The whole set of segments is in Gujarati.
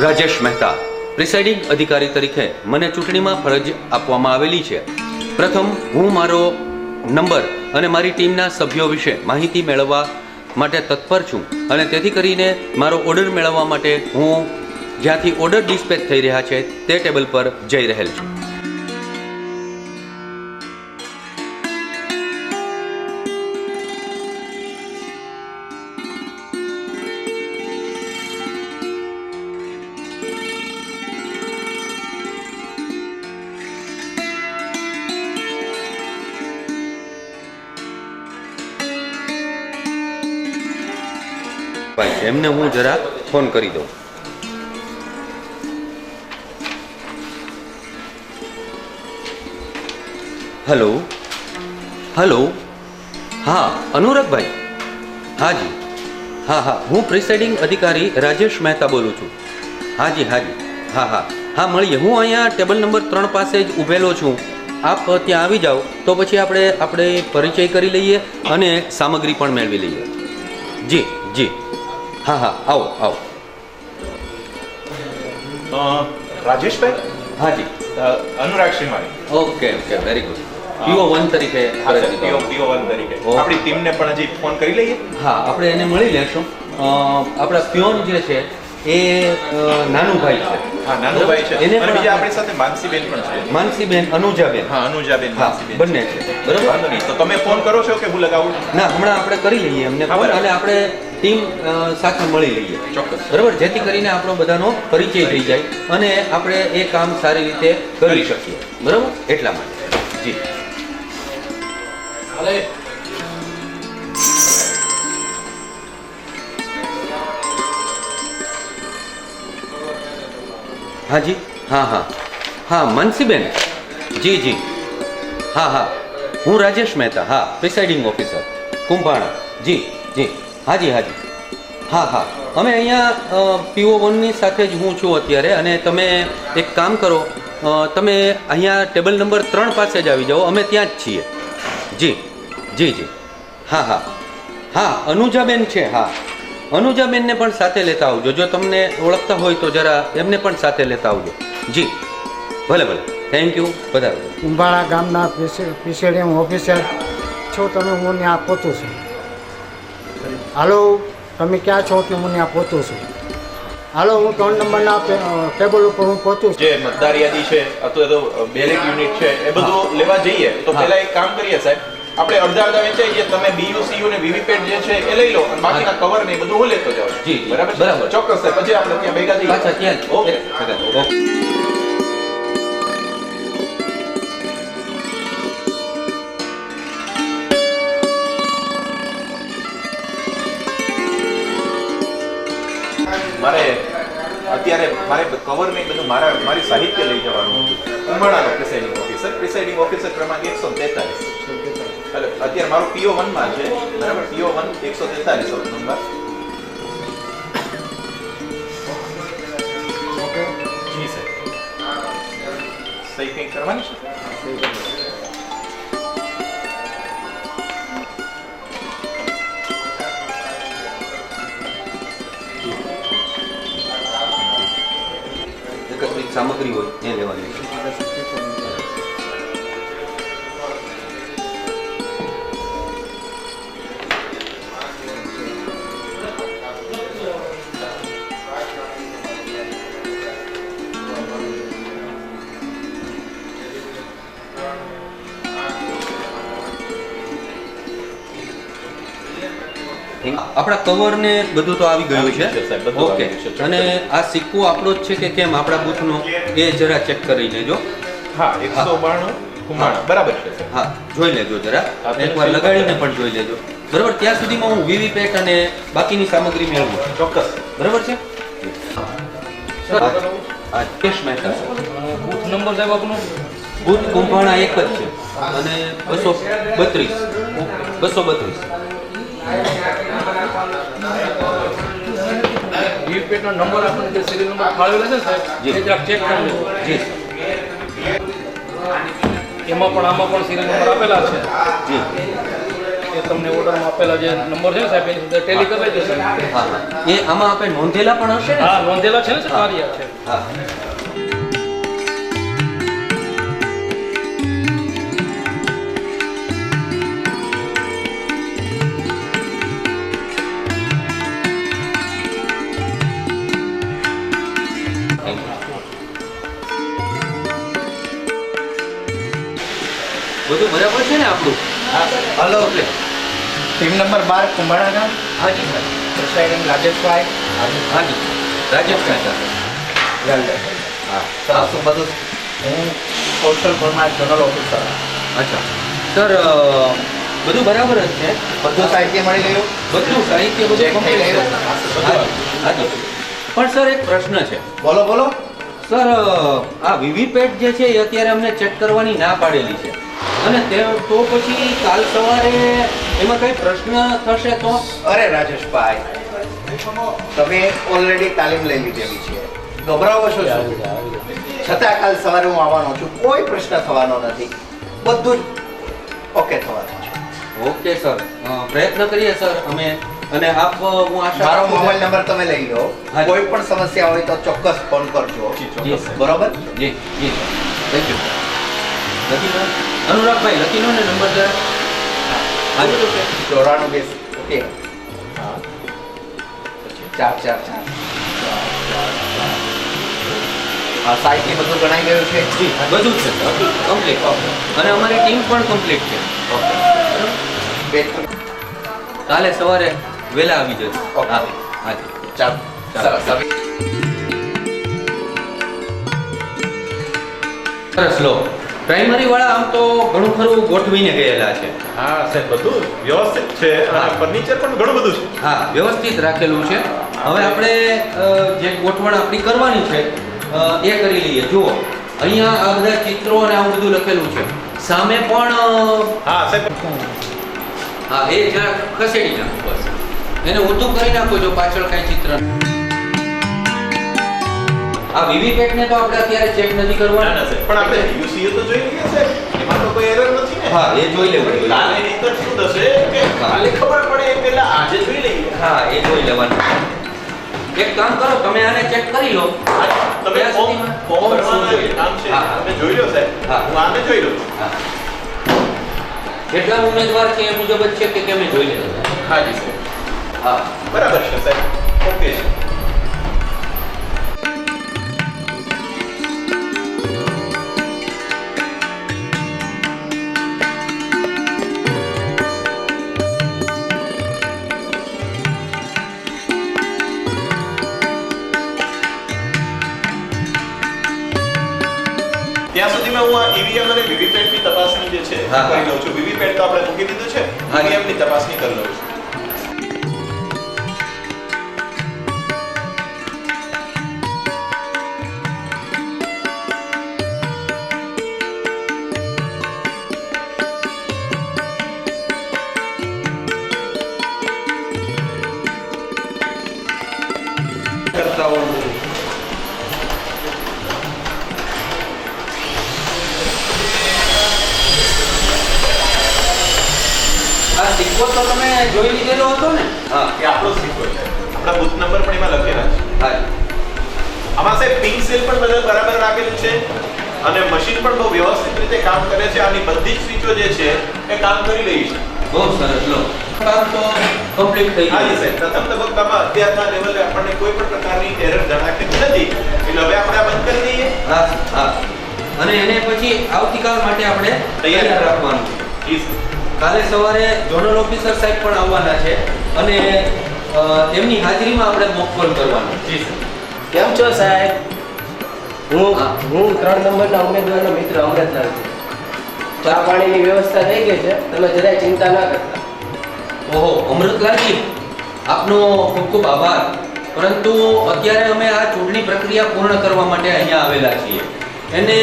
રાજેશ મહેતા પ્રિસાઇડિંગ અધિકારી તરીકે મને ચૂંટણીમાં ફરજ આપવામાં આવેલી છે. પ્રથમ હું મારો નંબર અને મારી ટીમના સભ્યો વિશે માહિતી મેળવવા માટે તત્પર છું અને તેથી કરીને મારો ઓર્ડર મેળવવા માટે હું જ્યાંથી ઓર્ડર ડિસ્પેચ થઈ રહ્યા છે તે ટેબલ પર જઈ રહેલ છું. એમને હું જરા ફોન કરી દઉં. હેલો હેલો, હા અનુરાગભાઈ, હાજી, હા, હું પ્રિસાઇડિંગ અધિકારી રાજેશ મહેતા બોલું છું. હાજી, હા, મળીએ. હું અહીંયા ટેબલ નંબર 3 પાસે જ ઊભેલો છું. આપ ત્યાં આવી જાઓ તો પછી આપણે પરિચય કરી લઈએ અને સામગ્રી પણ મેળવી લઈએ. જી, હા, આવો. રાજેશભાઈ? હાજી, Anurag Shrimali. Okay, very good. PO1 તરીકે PO1 તરીકે આપણી ટીમને પણ હજી ફોન કરી લઈએ. હા, આપણે એને મળી લેશું. આપણા પ્યોન જે છે એ નાનુભાઈ છે. હા, નાનુભાઈ છે. એને અને બીજા આપણી સાથે માનસીબેન પણ છે. માનસીબેન, અનુજાબેન. હા, અનુજાબેન, માનસીબેન બંને છે. બરાબર. વાંધો નહીં. તો તમે ફોન કરો છો કે હું લગાવું? ના, હમણાં આપણે કરી લઈએ એમને ફોન અને આપણે ટીમ સાથે મળી લઈએ. ચોક્કસ. બરાબર, જેથી કરીને આપણો બધાનો પરિચય થઈ જાય અને આપણે એ કામ સારી રીતે કરી શકીએ. બરાબર, એટલા માટે. જી. હાજી, હા, માનસીબેન. જી, હા, હું રાજેશ મહેતા, હા, પ્રિસાઇડિંગ ઓફિસર કુંભાણા. જી, હાજી, હા, અમે અહીંયા PO1ની સાથે જ હું છું અત્યારે. અને તમે એક કામ કરો, તમે અહીંયા ટેબલ નંબર 3 પાસે જ આવી જાઓ. અમે ત્યાં જ છીએ. જી, હા, અનુજાબેન છે. હા, અનુજાબેનને પણ સાથે લેતા આવજો. જો તમને ઓળખતા હોય તો જરા એમને પણ સાથે લેતા આવજો. જી, ભલે, થેન્ક યુ. વધારે કુંભાળા ગામના પ્રિસાઇડિંગ ઓફિસર છો તમે? હું ત્યાં પહોંચું છું. હાલો, તમે ક્યાં છો? કે હું ત્યાં પહોંચું છું. હાલો, હું 3 નંબરના ટેબલ ઉપર હું પહોંચું છું. જે મતદાર યાદી છે અથવા તો બેલેટ યુનિટ છે એ બધું લેવા જઈએ તો પહેલા એક કામ કરીએ સાહેબ, આપણે અડધા વેચાઈએ. તમે BU CU ને VVPAT જે છે એ લઈ લો અને બાકીના કવર ને એ બધું હું લેતો જાઉં. જી, બરાબર. ચોક્કસ સાહેબ. પછી આપણે ત્યાં ભેગા થઈએ. પાછા ત્યાં જ. ઓકે. મારે કવર ને બધું મારી સાહિત્ય લઈ જવાનું. કુંભાણાનો પ્રિસાઇડિંગ ઓફિસર ક્રમાંક 143. અત્યારે મારો PO1 માં છે. બરાબર, PO1 143 નંબર. ઓકે. જી સર. સહી કંઈક કરવાની છે? એકત્રિત સામગ્રી હોય એ લેવાની છે. આપણા કવર ને બધું તો આવી ગયું છે. ઓકે. અને આ સિક્કો આપણો જ છે કે કેમ, આપણા બૂથનો એ જરા ચેક કરી લેજો. હા, 192 કુંભાણા. બરાબર છે. હા, જોઈ લેજો જરા. એકવાર લગાડીને પણ જોઈ લેજો. બરાબર, ત્યાં સુધીમાં હું VVPAT અને બાકીની સામગ્રી મેળવું છું. ચોક્કસ. બરાબર છે. કેશ મહેતા બૂથ નંબર સાહેબ આપનો? બૂથ કુંભાણા એક જ છે અને 232. VVPAT નો નંબર આપણને જે સિરિયલ નંબર ફાળવેલા છે સાહેબ, જી. એ જરાક ચેક કરી લેજો. જી, એમાં પણ આમાં પણ સિરિયલ નંબર આપેલા છે. જી. એ તમને ઓર્ડરમાં આપેલા જે નંબર છે ને સાહેબ એની સાથે ટેલી કરી લેજો સાહેબ. હા હા એ આમાં આપણે નોંધેલા પણ હશે ને હા નોંધેલા છે ને સાહેબ મારી આ છે. હા બધું બરાબર છે ને આપણું? હલો એટલે ટીમ નંબર 12 કુંભાણા ગામ હાજી સર પ્રિસાઇડિંગ રાજેશભાઈ હાજી રાજેશ મહેતા હા સરસ બધું હું કૌશલ પરમાર જનરલ ઓફિસર અચ્છા સર બધું બરાબર જ છે બધું સાહિત્ય મળી ગયું બધું સાહિત્ય બધું ચેક થઈ complete છે. ગયું? હાજી હાજી પણ સર એક પ્રશ્ન છે બોલો બોલો સર આ વીવીપેટ જે છે એ અત્યારે અમને ચેક કરવાની ના પાડેલી છે અને તે તો પછી કાલ સવારે એમાં કઈ પ્રશ્ન થશે તો અરે રાજેશભાઈ તમે ઓલરેડી તાલીમ લઈ લીધેલી છે ગભરાવો છો શું છતાં કાલ સવારે હું આવવાનો છું કોઈ પ્રશ્ન થવાનો નથી બધું જ ઓકે થવાનું છે ઓકે સર પ્રયત્ન કરીએ સર અમે અને આપ હું આશા મારો રાખું છું- મોબાઈલ નંબર તમે લઈ લો હા. કોઈ પણ સમસ્યા હોય તો ચોક્કસ ફોન કરજો જી. બરોબર જી જી થેન્ક યુ લખી લો અનુરાગભાઈ લખી લો ને નંબર જરા હાજી 94 ઓકે ચાર ચાર ચાર આ સાહિત્ય બધું ગણાઈ ગયું છે જી બધું જ છે કમ્પ્લીટ અને અમારી ટીમ પણ કમ્પ્લીટ છે બે કાલે સવારે વહેલા આવી જશે ઓકે. હા હાજી ચાલો ચાલો. સરસ સરસ લો પ્રાઇમરી વાળા આમ તો ઘણું ખરું ગોઠવીને ગયેલા છે હા સાહેબ બધું વ્યવસ્થિત છે અને ફર્નિચર પણ ઘણું બધું છે. હા વ્યવસ્થિત રાખેલું છે હવે આપણે જે ગોઠવણ આપણી કરવાની છે એ કરી લઈએ જુઓ અહીંયા આ બધા ચિત્રો અને આવું બધું લખેલું છે સામે પણ હા સાહેબ હા એ જરા ખસેડી નાખો બસ એને ઊંધું કરી નાખો જો પાછળ કાંઈ ચિત્ર આ વીવીપેટ ને તો આપણે અત્યારે ચેક નથી ના કરવાના ના સાહેબ પણ આપણે યુસીએ તો જોઈ લઈએ સાહેબ એમાં તો કોઈ એરર નથી ને હા એ જોઈ લેવું જોઈએ. કાલે નહીંતર શું થશે કે કાલે ખબર પડે એ પહેલા આજે જોઈ લઈએ હા એ જોઈ લેવાનું એક કામ કરો તમે આને ચેક કરી લો આજે તમે ત્યાં ફોર્મ સુધીમાં ફોર્મ ફોર્મ ભરવાના જોઈએ. કામ છે હા, હા. તમે જોઈ લો સાહેબ હા. હું આને જોઈ લઉં હા. કેટલા ઉમેદવાર છે એ મુજબ જ છે કે કેમ એ જોઈ લેજો હા જી સાહેબ હા બરાબર છે સાહેબ ઓકે છે ત્યાં સુધીમાં હું આ ઈવીએમ અને વીવીપેટ ની તપાસણી જે છે હા, હા. કરી લઉં છું વીવીપેટ તો આપણે મૂકી દીધું છે હા. ઈવીએમ ની તપાસણી કરી લઉં છું કરતા હોય આ સિક્કો તો તમે જોઈ લીધેલો હતો ને હા એ આપણો સિક્કો છે આપણા બૂથ નંબર પણ એમાં લખેલા છે હા આમાં સાહેબ પિંક સેલ પણ બધા બરાબર રાખેલું છે અને મશીન પણ બહુ વ્યવસ્થિત રીતે કામ કરે છે આની બધી જ સ્વિચો જે છે એ કામ કરી રહી છે બહુ સરસ લો કામ તો કમ્પ્લીટ થઈ હા જી ગયું સાહેબ પ્રથમ તબક્કામાં અત્યારના લેવલે આપણને કોઈ પણ પ્રકારની એરર જણાતી નથી એટલે હવે આપણે આ બંધ કરી દઈએ હા હા અને એને પછી આવતીકાલ માટે આપણે તૈયાર રાખવાનું છે જી સાહેબ કાલે સવારે ઝોનલ ઓફિસર સાહેબ પણ આવવાના છે અને એમની હાજરીમાં આપણે મોક કોલ કરવાનો જી સાહેબ કેમ છો સાહેબ હા. હું 3 નંબરના ઉમેદવારનો મિત્ર અમૃતલાલ છું ચા પાણીની વ્યવસ્થા થઈ ગઈ છે તમે જરાય ચિંતા ના કરતા ઓહો અમૃતલાલજી આપનો ખૂબ ખૂબ આભાર પરંતુ અત્યારે અમે આ ચૂંટણી પ્રક્રિયા પૂર્ણ કરવા માટે અહીંયા આવેલા છીએ અને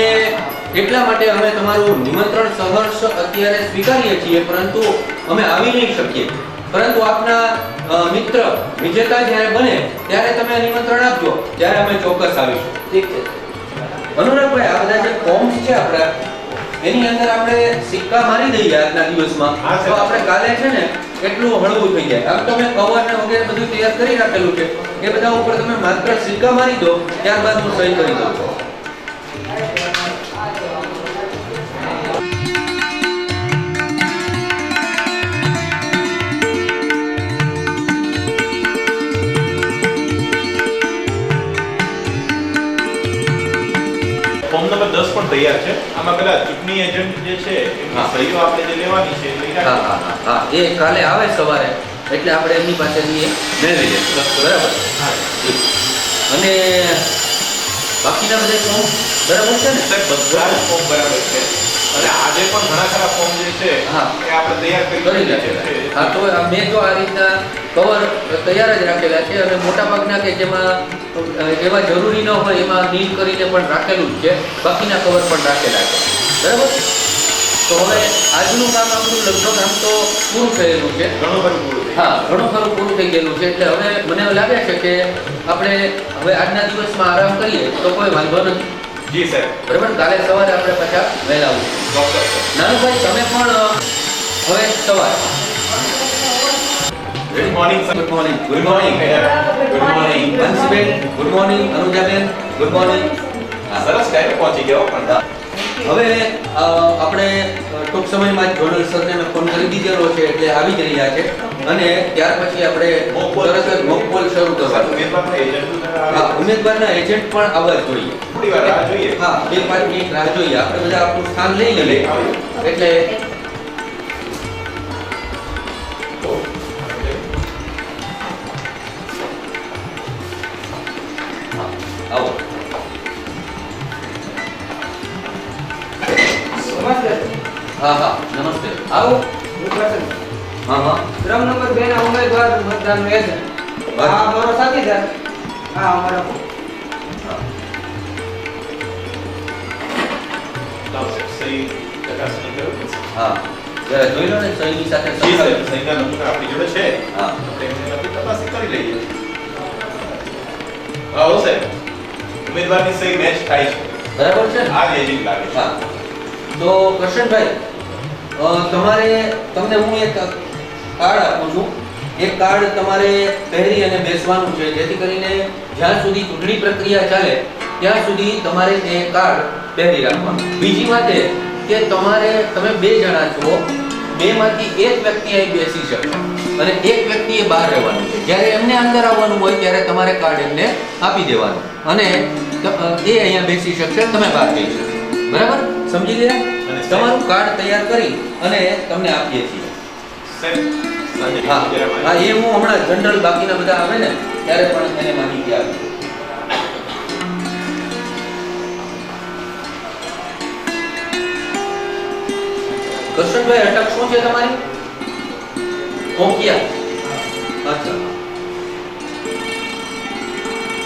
એટલા માટે અમે તમારું નિમંત્રણ સહર્ષ અત્યારે સ્વીકારીએ છીએ પરંતુ અમે આવી નહીં શકીએ પરંતુ આપના મિત્ર વિજેતા જ્યારે બને ત્યારે તમે નિમંત્રણ આપજો ત્યારે અમે ચોક્કસ આવીશું ઠીક છે અનુરાગભાઈ આ બધા જે ફોર્મ્સ છે આપણા એની અંદર આપણે સિક્કા મારી દઈએ આજના દિવસમાં હા, સર. તો આપણે કાલે છે ને એટલું હળવું થઈ જાય. આમ તમે કવર ને વગેરે બધું તૈયાર કરી રાખેલું છે, એ બધા ઉપર તમે માત્ર સિક્કા મારી દો, ત્યારબાદ હું સહી કરી દઉં છું. ફોર્મ નંબર 10 પણ તૈયાર છે. આમાં પેલા ચૂંટણી એજન્ટ જે છે એમની હા. સહીઓ આપણે જે લેવાની છે એ લઈ હા રાખો. હા હા હા, એ કાલે આવે સવારે એટલે આપણે એમની પાસેથી એ મેળવી લઈશું. બરાબર. અને બાકીના બધા ફોર્મ બરાબર છે ને? સાહેબ બધા જ ફોર્મ બરાબર છે અને આજે પણ ઘણા ખરા ફોર્મ જે છે હા. એ આપણે તૈયાર કરી કરી નાખેલા. છે. હા, તો મેં તો આ રીતના કવર તૈયાર જ રાખેલા છે અને મોટા ભાગના કે જેમાં એવા જરૂરી ન હોય એમાં નીલ કરીને પણ રાખેલું જ છે, બાકીના કવર પણ રાખેલા છે. બરાબર. તો હવે આજનું કામ આપણું લગભગ આમ તો પૂરું થયેલું છે. ઘણું બધું પૂરું થઈ હા, ઘણું ખરું પૂરું થઈ ગયેલું છે. એટલે હવે મને એવું લાગે છે કે આપણે હવે આજના દિવસમાં આરામ કરીએ તો કોઈ વાંધો નથી. ગયું. જી સાહેબ, બરાબર. કાલે સવારે આપણે પાછા વહેલા આવીશું. ચોક્કસ સર. નાનુભાઈ તમે પણ હવે સવારે good morning sir. Good morning. Good morning. Good morning Bansiben. Good morning Anujaben. Good morning. સરસ ટાઈમે પહોંચી ગયો પણ હવે આપણે ટૂંક સમયમાં જ જોનલ સરને મેં ફોન કરી દીધેલો છે એટલે આવી જ રહ્યા છે અને ત્યાર પછી આપણે Mock poll. તરત જ મોક પોલ શરૂ કરવાનો. ઉમેદવારના એજન્ટ હા, ઉમેદવારના એજન્ટ પણ આવવા જ જોઈએ. થોડી વાર રાહ જોઈએ. હા, 2-5 મિનિટ રાહ જોઈએ. આપણે બધા આપણું સ્થાન લઈ લઈએ એટલે હા, આવો. હા હા, નમસ્તે. આવો પ્રસન્ન. હા હા. ક્રમ નંબર 2 ના ઉમેદવાર મતદાનનો એજન્ટ. બસ. આ મારો સાથીદાર. આ અમારો લાવો સાહેબ, સહી ચકાસણી કરો. હા, જરા જોઈ લો ને સહીની સાથે જી સંકળાયેલ. સાહેબ, સહીના નમૂના આપણી જોડે છે. હા. આપણે એમની સાથે તપાસણી કરી લઈએ. આવો સાહેબ, ઉમેદવારની સહી મેચ થાય છે. બરાબર છે ને? આ જ એજન્ટ લાગે છે. હા. તો કરશનભાઈ, તમને હું એક કાર્ડ આપું છું. એ કાર્ડ તમારે પહેરી અને બેસવાનું છે, જેથી કરીને જ્યાં સુધી ચૂંટણી પ્રક્રિયા ચાલે ત્યાં સુધી તમારે એ કાર્ડ પહેરી રાખવાનું. બીજી વાત એ કે તમે 2 જણા છો, 2 માંથી એક વ્યક્તિ અહીં બેસી શકે અને એક વ્યક્તિએ બહાર રહેવાનું છે. જ્યારે એમને અંદર આવવાનું હોય ત્યારે તમારે કાર્ડ એમને આપી દેવાનું અને એ અહીંયા બેસી શકશે, તમે બહાર જઈ શકશો. બરાબર? સમજી ગયા? અને તમારું કાર્ડ તૈયાર કરી અને તમને આપીએ છીએ. સાહેબ, સાંજે હા જરા હા, માહિતી. એ હું હમણાં જનરલ બાકીના બધા આવે ને ત્યારે પણ એને માહિતી આપી. કરશનભાઈ, અટક શું છે તમારી? કોકિયા. અચ્છા.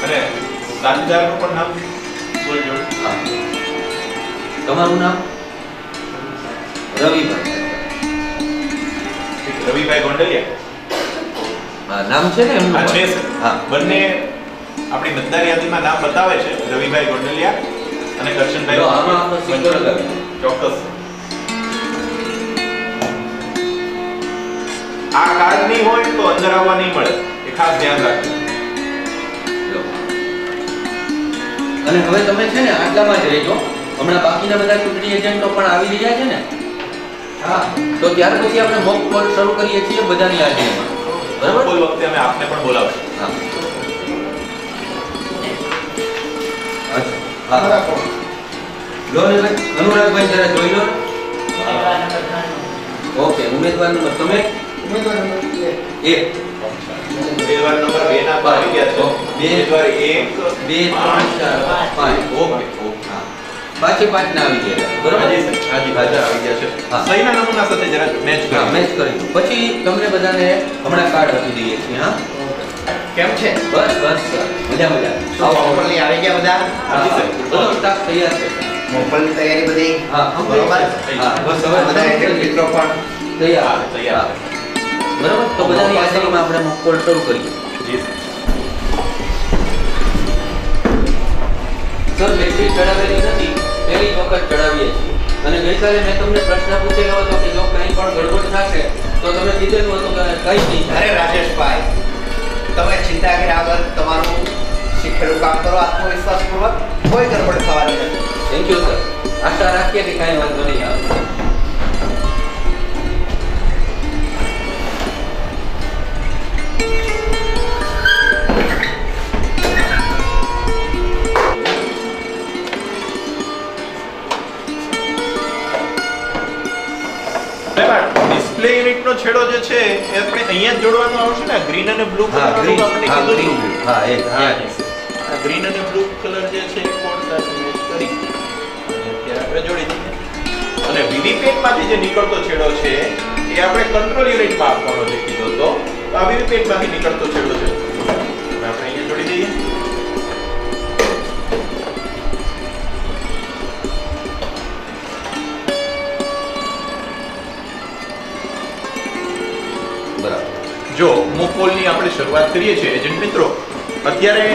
અને સાથીદારનું પણ નામ બોલજો. હા. તમારું નામ? રવિભાઈ. રવિભાઈ ગોંડલિયા. હા, નામ છે ને એમનું? હા, છે સર. હા. બંને આપણી મતદાર યાદીમાં નામ બતાવે છે, રવિભાઈ ગોંડલિયા અને કરશનભાઈ. જો, આમાં આપણો સિક્કો લગાવી. ચોક્કસ. આ કાર્ડ નહીં હોય તો અંદર આવવા નહીં મળે, એ ખાસ ધ્યાન રાખજો. લો. અને હવે તમે છે ને આટલામાં જ રહેજો. હમણાં બાકીના બધા ચૂંટણી એજન્ટો પણ આવી રહ્યા છે ને. હા, તો ત્યાર પછી આપણે મોક પોલ શરૂ કરીએ છીએ બધાની હાજરીમાં. બરાબર? કોઈ વખતે અમે આપને પણ બોલાવશું. હા. અચ્છા. હા. લો ને ભાઈ, અનુરાગભાઈ જરા જોઈ લો. ઓકે, ઉમેદવાર નંબર તમે? એક. ઉમેદવાર નંબર 2 ના તો આવી ગયા છે. બે. ઉમેદવાર 1 2 3 4 5. ઓકે. હા. પાંચે પાંચના આવી ગયા. બરાબર? હાજી સર, હાજી હાજર આવી ગયા છે. હા. સહીના નમૂના સાથે જરા મેચ હા, કરો. મેચ કરી દો. પછી તમને બધાને હમણાં કાર્ડ આપી દઈએ છીએ. હા, કેમ છે બસ બસ મજા મજા. આવો, આવો. મોકલની આવી ગયા બધા હાજી સર. બધો સ્ટાફ તૈયાર છે. મોકલની તૈયારી બધી હા, બરોબર હા, બસ હવે બધા એજન્ટ મિત્રો પણ તૈયાર. હા, તૈયાર. બરાબર? તો બધાની હાજરીમાં આપણે મોક કોલ શરૂ કરીએ. જી સર. સર, બેટરી ચડાવેલી નથી, પહેલી વખત ચડાવીએ છીએ. અને ગઈકાલે મેં તમને પ્રશ્ન પૂછેલો હતો કે જો કંઈ પણ ગડબડ થશે તો તમે કીધેલું હતું કે કંઈ નહીં થાય. અરે રાજેશભાઈ, તમે ચિંતા કર્યા વગર તમારું શીખેલું કામ કરો આત્મવિશ્વાસપૂર્વક, કોઈ ગડબડ થવાની નથી. Thank you sir. આશા રાખીએ કે કાંઈ વાંધો નહીં આવે. ડિસ્પ્લે યુનિટનો છેડો જે છે એ આપણે અહીંયા જ જોડવાનો આવશે ને. ગ્રીન અને બ્લુ હા કલર ગ્રીન આપણે હા કીધું ગ્રીન હતું. હા એ હા, હા આ ગ્રીન અને બ્લુ કલર જે છે એ કોડ સાથે મેચ કરી અને અત્યારે આપણે જોડી દઈએ. અને વીવીપેટ માંથી જે નીકળતો છેડો છે એ આપણે કંટ્રોલ યુનિટમાં આપવાનો જે કીધો હતો. તો આ વીવીપેટ માંથી નીકળતો છેડો છે હવે આપણે અહીંયા જોડી દઈએ. બરાબર. જો મોકપોલની આપણે શરૂઆત કરીએ છીએ એજન્ટ મિત્રો, અત્યારે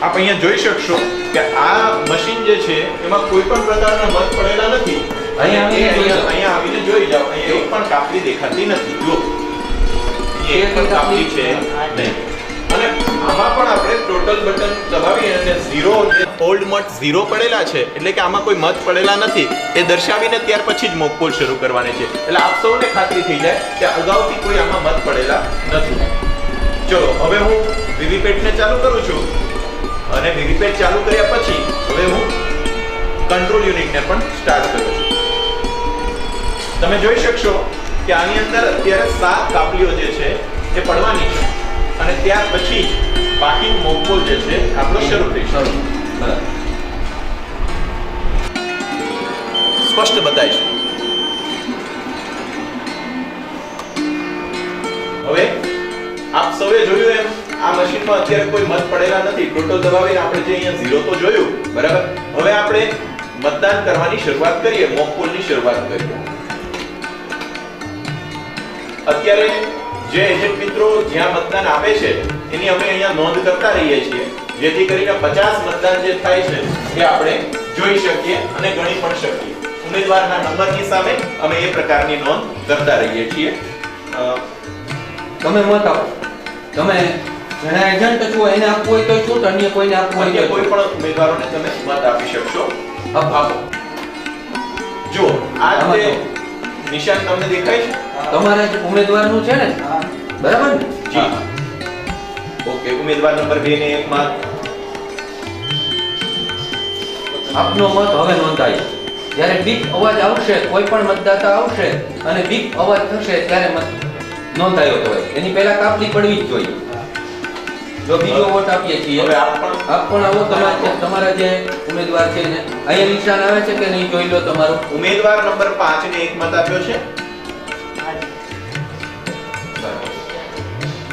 આપ અહીંયા જોઈ શકશો કે આ મશીન જે છે એમાં કોઈ પણ પ્રકારના મત પડેલા નથી. અહીંયા આવીને જોઈ જાઓ, અહીંયા એક પણ કાપલી દેખાતી નથી. જુઓ, એક પણ કાપલી છે નહીં. અને આમાં પણ આપણે ટોટલ બટન દબાવી અને 0 જે ઓલ્ડ મત 0 પડેલા છે એટલે કે આમાં કોઈ મત પડેલા નથી એ દર્શાવીને ત્યાર પછી જ મોકપોલ શરૂ કરવાની છે. એટલે આપ સૌને ખાતરી થઈ જાય કે અગાઉથી કોઈ આમાં મત પડેલા નથી. ચલો હવે હું વીવીપેટને ચાલુ કરું છું અને વીવીપેટ ચાલુ કર્યા પછી હવે હું કંટ્રોલ યુનિટને પણ સ્ટાર્ટ કરું છું. તમે જોઈ શકશો કે આની અંદર અત્યારે 7 કાપલીઓ જે છે એ પડવાની છે અને ત્યાર પછી જ બાકીનું મોકપોલ જે છે આપણો શરૂ થઈ શકે. બરાબર. સ્પષ્ટ બતાય છે. હવે આપ સૌએ જોયું એમ આ મશીનમાં અત્યારે કોઈ મત પડેલા નથી. ટોટલ દબાવીને આપણે જે અહીંયા 0 તો જોયું, બરાબર. હવે આપણે મતદાન કરવાની શરૂઆત કરીએ, મોકપોલની શરૂઆત કરીએ. અત્યારે જે એજન્ટ મિત્રો જ્યાં મતદાન આપે છે એની અમે અહીંયા નોંધ કરતા રહીએ છીએ, જેથી કરીને 50 મતદાન જે થાય છે એ આપણે જોઈ શકીએ અને ગણી પણ શકીએ. ઉમેદવારના નંબરની સામે અમે એ પ્રકારની નોંધ કરતા રહીએ છીએ. તમે મત આપો. તમે જેના એજન્ટ છો એને આપવું હોય તો છૂટ, અન્ય કોઈને આપવું હોય અન્ય તો કોઈ છૂટ. પણ ઉમેદવારોને તમે મત આપી શકશો. આપો. જો આ આમાં જે નિશાન તમને દેખાય છે, તમારા જ ઉમેદવારનું છે ને, બરાબર ને? જી. ઓકે, ઉમેદવાર નંબર 2 ને 1 માં આપનો મત હવે નોંધાય. જ્યારે બીપ અવાજ આવશે, કોઈ પણ મતદાતા આવશે અને બીપ અવાજ થશે ત્યારે મત નોંધાયો હોય. એની પહેલા કાપલી પડવી જ જોઈએ. જો બીજો વોટ આપીએ છીએ, હવે આપ પણ આવો તમારા જે ઉમેદવાર છે ને અહીંયા નિશાન આવે છે કે નહીં જોઈ લો તમારું. ઉમેદવાર નંબર 5 ને 1 મત આપ્યો છે.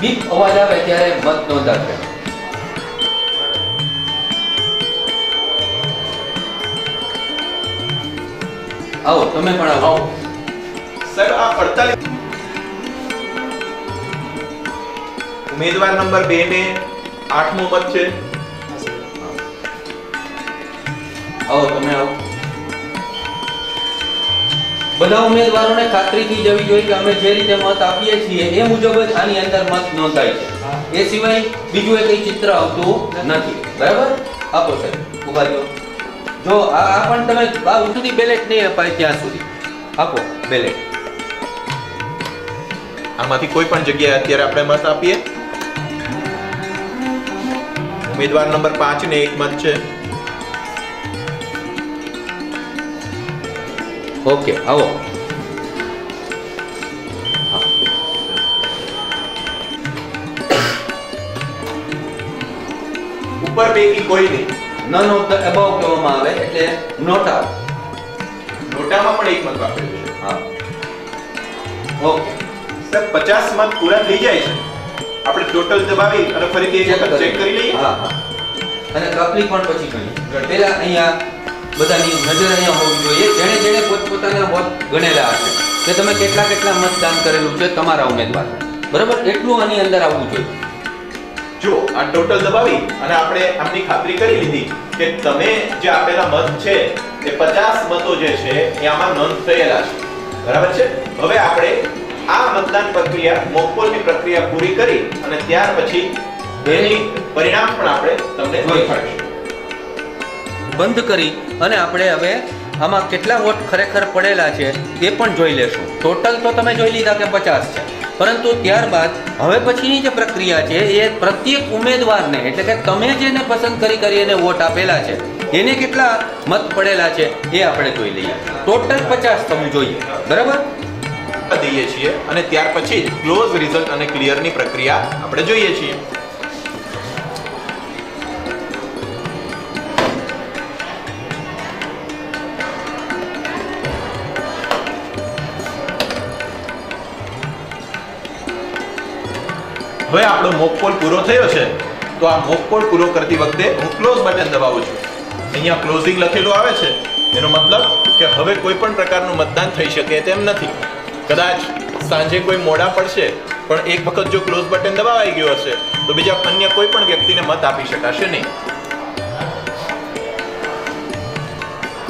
બીપ અવાજ આવે ત્યારે મત નોંધાશે. આવો, તમે પણ આવો. સર આ 48 ઉમેદવાર નંબર 2 ને 8મો મત છે. આવો, તમે આવો. બધા ઉમેદવારોને ખાતરી થઈ જવી જોઈએ કે અમે જે રીતે મત આપીએ છીએ એ મુજબ જ આની અંદર મત નોંધાય છે. એ સિવાય બીજું એક ચિત્ર આવતું નથી. બરાબર? આપો સાહેબ, ઉભા રહ્યો. જો આ પણ તમે બા સુધી બેલેટ નહીં અપાય ત્યાં સુધી આપો બેલેટ. આમાંથી કોઈ પણ જગ્યાએ અત્યારે આપણે મત આપીએ. ઉમેદવાર નંબર 5 ને 1 મત છે. ઓકે, આવો. હા. ઉપર પૈકી કોઈ નહીં. નન ઓફ ધ અબવ કહેવામાં આવે એટલે નોટા. નોટામાં પણ 1 મત આપેલો છે. હા. ઓકે. સર 50 મત પૂરા થઈ જાય છે. આપણે ટોટલ દબાવી અને ફરીથી એક વખત ચેક કરી લઈએ. હા હા. અને કાપલી પણ પછી ગણી. પહેલા અહીંયા બધાની નજર અહીંયા હોવી જોઈએ. જેણે જેણે પોતપોતાના મત ગણેલા હશે કે તમે કેટલા મતદાન કરેલું છે તમારા ઉમેદવાર, બરાબર? એટલું આની અંદર આવવું જોઈએ. જો આ ટોટલ દબાવી અને આપણે આમની ખાતરી કરી લીધી કે તમે જે આપેલા મત છે એ 50 મતો જે છે એ આમાં નોંધ થયેલા છે. બરાબર છે. હવે આપણે આ મતદાન પ્રક્રિયા મોકપોલની પ્રક્રિયા પૂરી કરી અને ત્યાર પછી એની પરિણામ પણ આપણે તમને દેખાડીશું. બંધ કરી અને આપણે હવે આમાં કેટલા વોટ ખરેખર પડેલા છે એ પણ જોઈ લેશું. ટોટલ તો તમે જોઈ લીધા કે 50 છે, પરંતુ ત્યારબાદ હવે પછીની જે પ્રક્રિયા છે એ પ્રત્યેક ઉમેદવારને એટલે કે તમે જેને પસંદ કરી એને વોટ આપેલા છે એને કેટલા મત પડેલા છે એ આપણે જોઈ લઈએ. ટોટલ 50 થવું જોઈએ. બરાબર દઈએ છીએ અને ત્યાર પછી ક્લોઝ રિઝલ્ટ અને ક્લિયરની પ્રક્રિયા આપણે જોઈએ છીએ. હવે આપણો મોક પોલ પૂરો થયો છે, તો આ મોક પોલ પૂરો કરતી વખતે હું ક્લોઝ બટન દબાવું છું. અહીંયા ક્લોઝિંગ લખેલું આવે છે, એનો મતલબ કે હવે કોઈ પણ પ્રકારનું મતદાન થઈ શકે તેમ નથી. કદાચ સાંજે કોઈ મોડા પડશે, પણ એક વખત જો ક્લોઝ બટન દબાવાઈ ગયું હશે તો બીજા અન્ય કોઈ પણ વ્યક્તિને મત આપી શકાશે નહીં.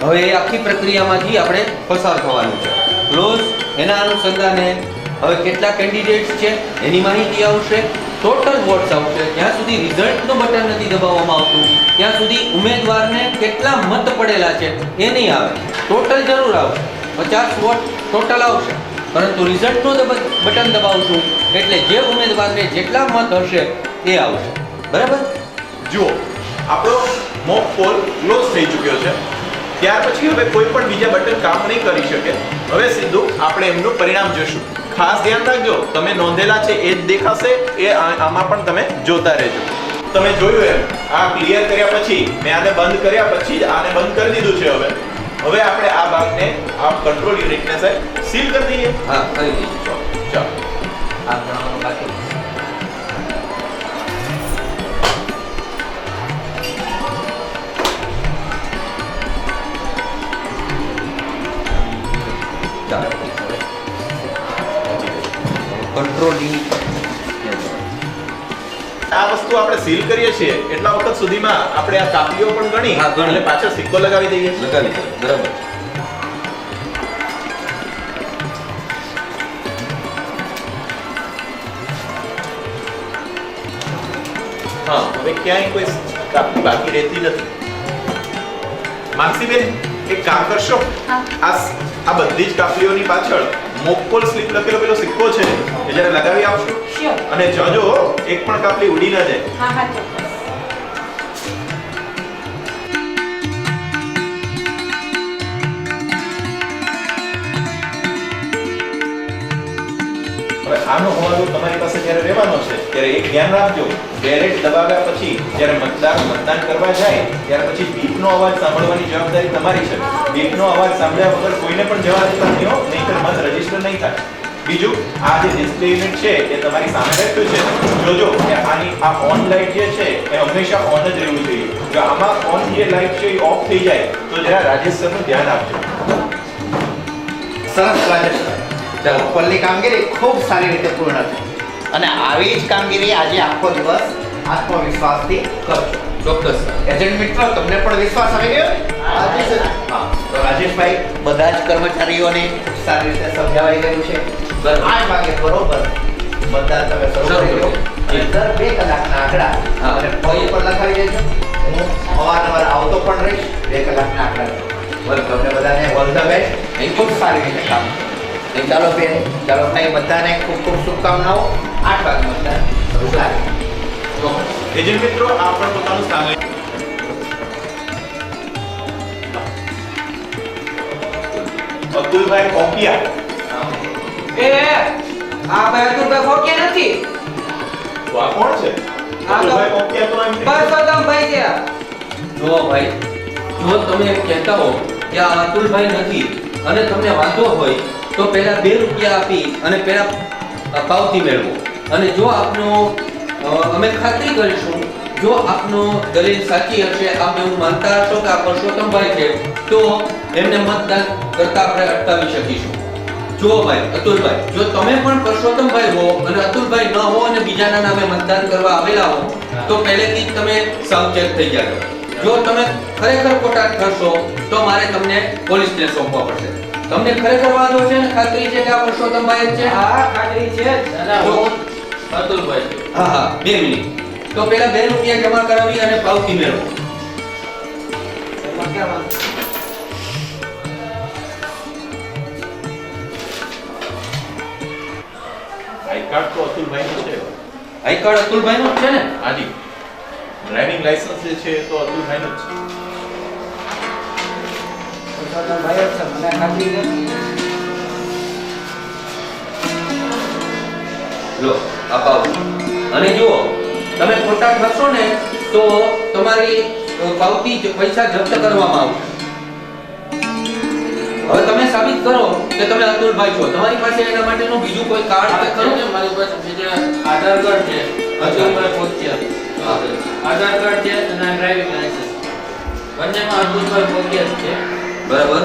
હવે એ આખી પ્રક્રિયામાંથી આપણે પસાર થવાનું છે. ક્લોઝ એના અનુસંધાને હવે કેટલા કેન્ડિડેટ્સ છે એની માહિતી આવશે, ટોટલ વોટ્સ આવશે. જ્યાં સુધી રિઝલ્ટનું બટન નથી દબાવવામાં આવતું ત્યાં સુધી ઉમેદવારને કેટલા મત પડેલા છે એ નહીં આવે. ટોટલ જરૂર આવશે, 50 વોટ ટોટલ આવશે, પરંતુ રિઝલ્ટનું બટન દબાવશું એટલે જે ઉમેદવારને જેટલા મત હશે એ આવશે. બરાબર. જુઓ, આપણો મોક પોલ ક્લોઝ થઈ ચૂક્યો છે. ત્યાર પછી હવે કોઈ પણ બીજા બટન કામ નહીં કરી શકે. હવે સીધું આપણે એમનું પરિણામ જોશું. ખાસ ધ્યાન રાખજો, તમે નોંધેલા છે એ જ દેખાશે, એ આમાં પણ તમે જોતા રહેજો. તમે જોયું એમ આ ક્લિયર કર્યા પછી મેં આને બંધ કર્યા પછી જ આને બંધ કરી દીધું છે. હવે આપણે આ ભાગને આ કંટ્રોલ યુનિટને સાહેબ સીલ કરી દઈએ. હા, કરી દઈએ. ચાલો. આ ગણવાનું બાકી. કંટ્રોલિંગ આ વસ્તુ આપણે સીલ કરીએ છીએ એટલા વખત સુધીમાં આપણે આ કાપલીઓ પણ ગણી હા, ગણી. અને પાછળ સિક્કો લગાવી દઈએ. લગાવી દઈએ. બરાબર. હા, હવે ક્યાંય કોઈ કાપલી બાકી રહેતી નથી. માનસીબેન એક કામ કરશો, આ બધી જ કાપલીઓની પાછળ મોકપોલ સ્લીપ લખેલો પેલો સિક્કો છે એ જરા લગાવી આપશો. અને જોજો એક પણ કાપલી ઉડી ના જાય. હવે આનો હવાલો તમારી પાસે જ્યારે રહેવાનો છે ત્યારે એક ધ્યાન રાખજો, બેલેટ દબાવ્યા પછી જ્યારે મતદાર મતદાન કરવા જાય ત્યાર પછી બીપનો અવાજ સાંભળવાની જવાબદારી તમારી છે. બીપનો અવાજ સાંભળ્યા વગર કોઈને પણ જવા દેતા નહીં હો, નહીંતર મત રજીસ્ટર નહીં થાય. બીજું, આ જે ડિસ્પ્લે યુનિટ છે એ તમારી સામે રાખ્યું છે, જોજો કે આની આ ઓન લાઇટ જે છે એ હંમેશા ઓન જ રહેવું જોઈએ. જો આમાં ઓન જે લાઇટ છે એ ઓફ થઈ જાય તો જરા રાજેશ સરનું ધ્યાન આપજો. સરસ રાજેશ, મોકપોલની કામગીરી ખૂબ સારી રીતે પૂર્ણ થઈ અને આવી જ કામગીરી આજે આખો દિવસ આત્મવિશ્વાસથી કરજો. ચોક્કસ. એજન્ટ મિત્રો, તમને પણ વિશ્વાસ આવી ગયો? હા, તો રાજેશભાઈ બધા જ કર્મચારીઓને સારી રીતે સમજાવાઈ ગયું છે. 8 વાગે બરોબર મતદાન તમે શરૂ કરી દો. અને દર 2 કલાકના આંકડા અને ફોન પર લખાવી દેજો. હું અવારનવાર આવતો પણ રહીશ. 2 કલાકના આંકડા તમને બધાને ઓલ ધ બેસ્ટ. ખૂબ સારી રીતે કામ કરો. ચાલો બેન, ચાલો ભાઈ, બધાને ખૂબ ખૂબ શુભકામનાઓ. 8 વાગે મતદાન શરૂ થાય. એજન્ટ મિત્રો, આપ પણ પોતાનું સ્થાન લઈ. અતુલભાઈ કોકિયા. આ ભાઈ અતુલભાઈ ફોક્યા નથી. તો આ કોણ છે? અતુલભાઈ કોકિયા તો એમ પરસોત્તમભાઈ છે. જો ભાઈ, જો તમે એમ કહેતા હો કે આ અતુલભાઈ નથી અને તમને વાંધો હોય તો પહેલા 2 રૂપિયા આપી અને પહેલા પાવતી મેળવો. અને જો આપનો અમે ખાતરી કરીશું, જો આપનો દલીલ સાચી હશે, આપ એવું માનતા હશો કે આ પરસોત્તમભાઈ છે, તો એમને મતદાન કરતા આપણે અટકાવી શકીશું. જો ભાઈ અતુલભાઈ, જો તમે પણ પરસોત્તમભાઈ હો અને અતુલભાઈ ન હો અને બીજાના નામે મતદાન કરવા આવેલા હો તો પહેલેથી જ તમે સાવચેત થઈ જાજો. જો તમે ખરેખર ખોટા ઠરશો તો મારે તમને પોલીસને સોંપવા પડશે. તમને ખરેખર વાંધો છે ને? ખાતરી છે કે આ પુરુષોત્તમભાઈ જ છે? હા ખાતરી છે જ. અને હું અતુલભાઈ છું. હા હા 2 મિનિટ. તો પેલા 2 રૂપિયા જમા કરાવી અને પાવતી મેળવો. એમાં ક્યાં વાંધો? આઈ કાર્ડ તો અતુલભાઈનું છે. આઈ કાર્ડ અતુલભાઈનું જ છે ને? હાજી. ડ્રાઇવિંગ લાયસન્સ જે છે એ તો અતુલભાઈનું જ છે. ભાઈ જ છે મને ખાતરી છે. લો આ પાવતી. અને જુઓ તમે ખોટા ઠરશો ને તો તમારી પાવતી પૈસા જપ્ત કરવામાં આવશે. હવે તમે સાબિત કરો કે તમે અતુલભાઈ છો. તમારી પાસે એના માટેનું બીજું કોઈ કાર્ડ કે ખરું? મારી પાસે બીજા આધાર કાર્ડ છે, અતુલભાઈ પોતિયા. આધાર કાર્ડ છે અને ડ્રાઇવિંગ લાયસન્સ. બંનેમાં અતુલભાઈ પોતિયા જ છે. બરાબર.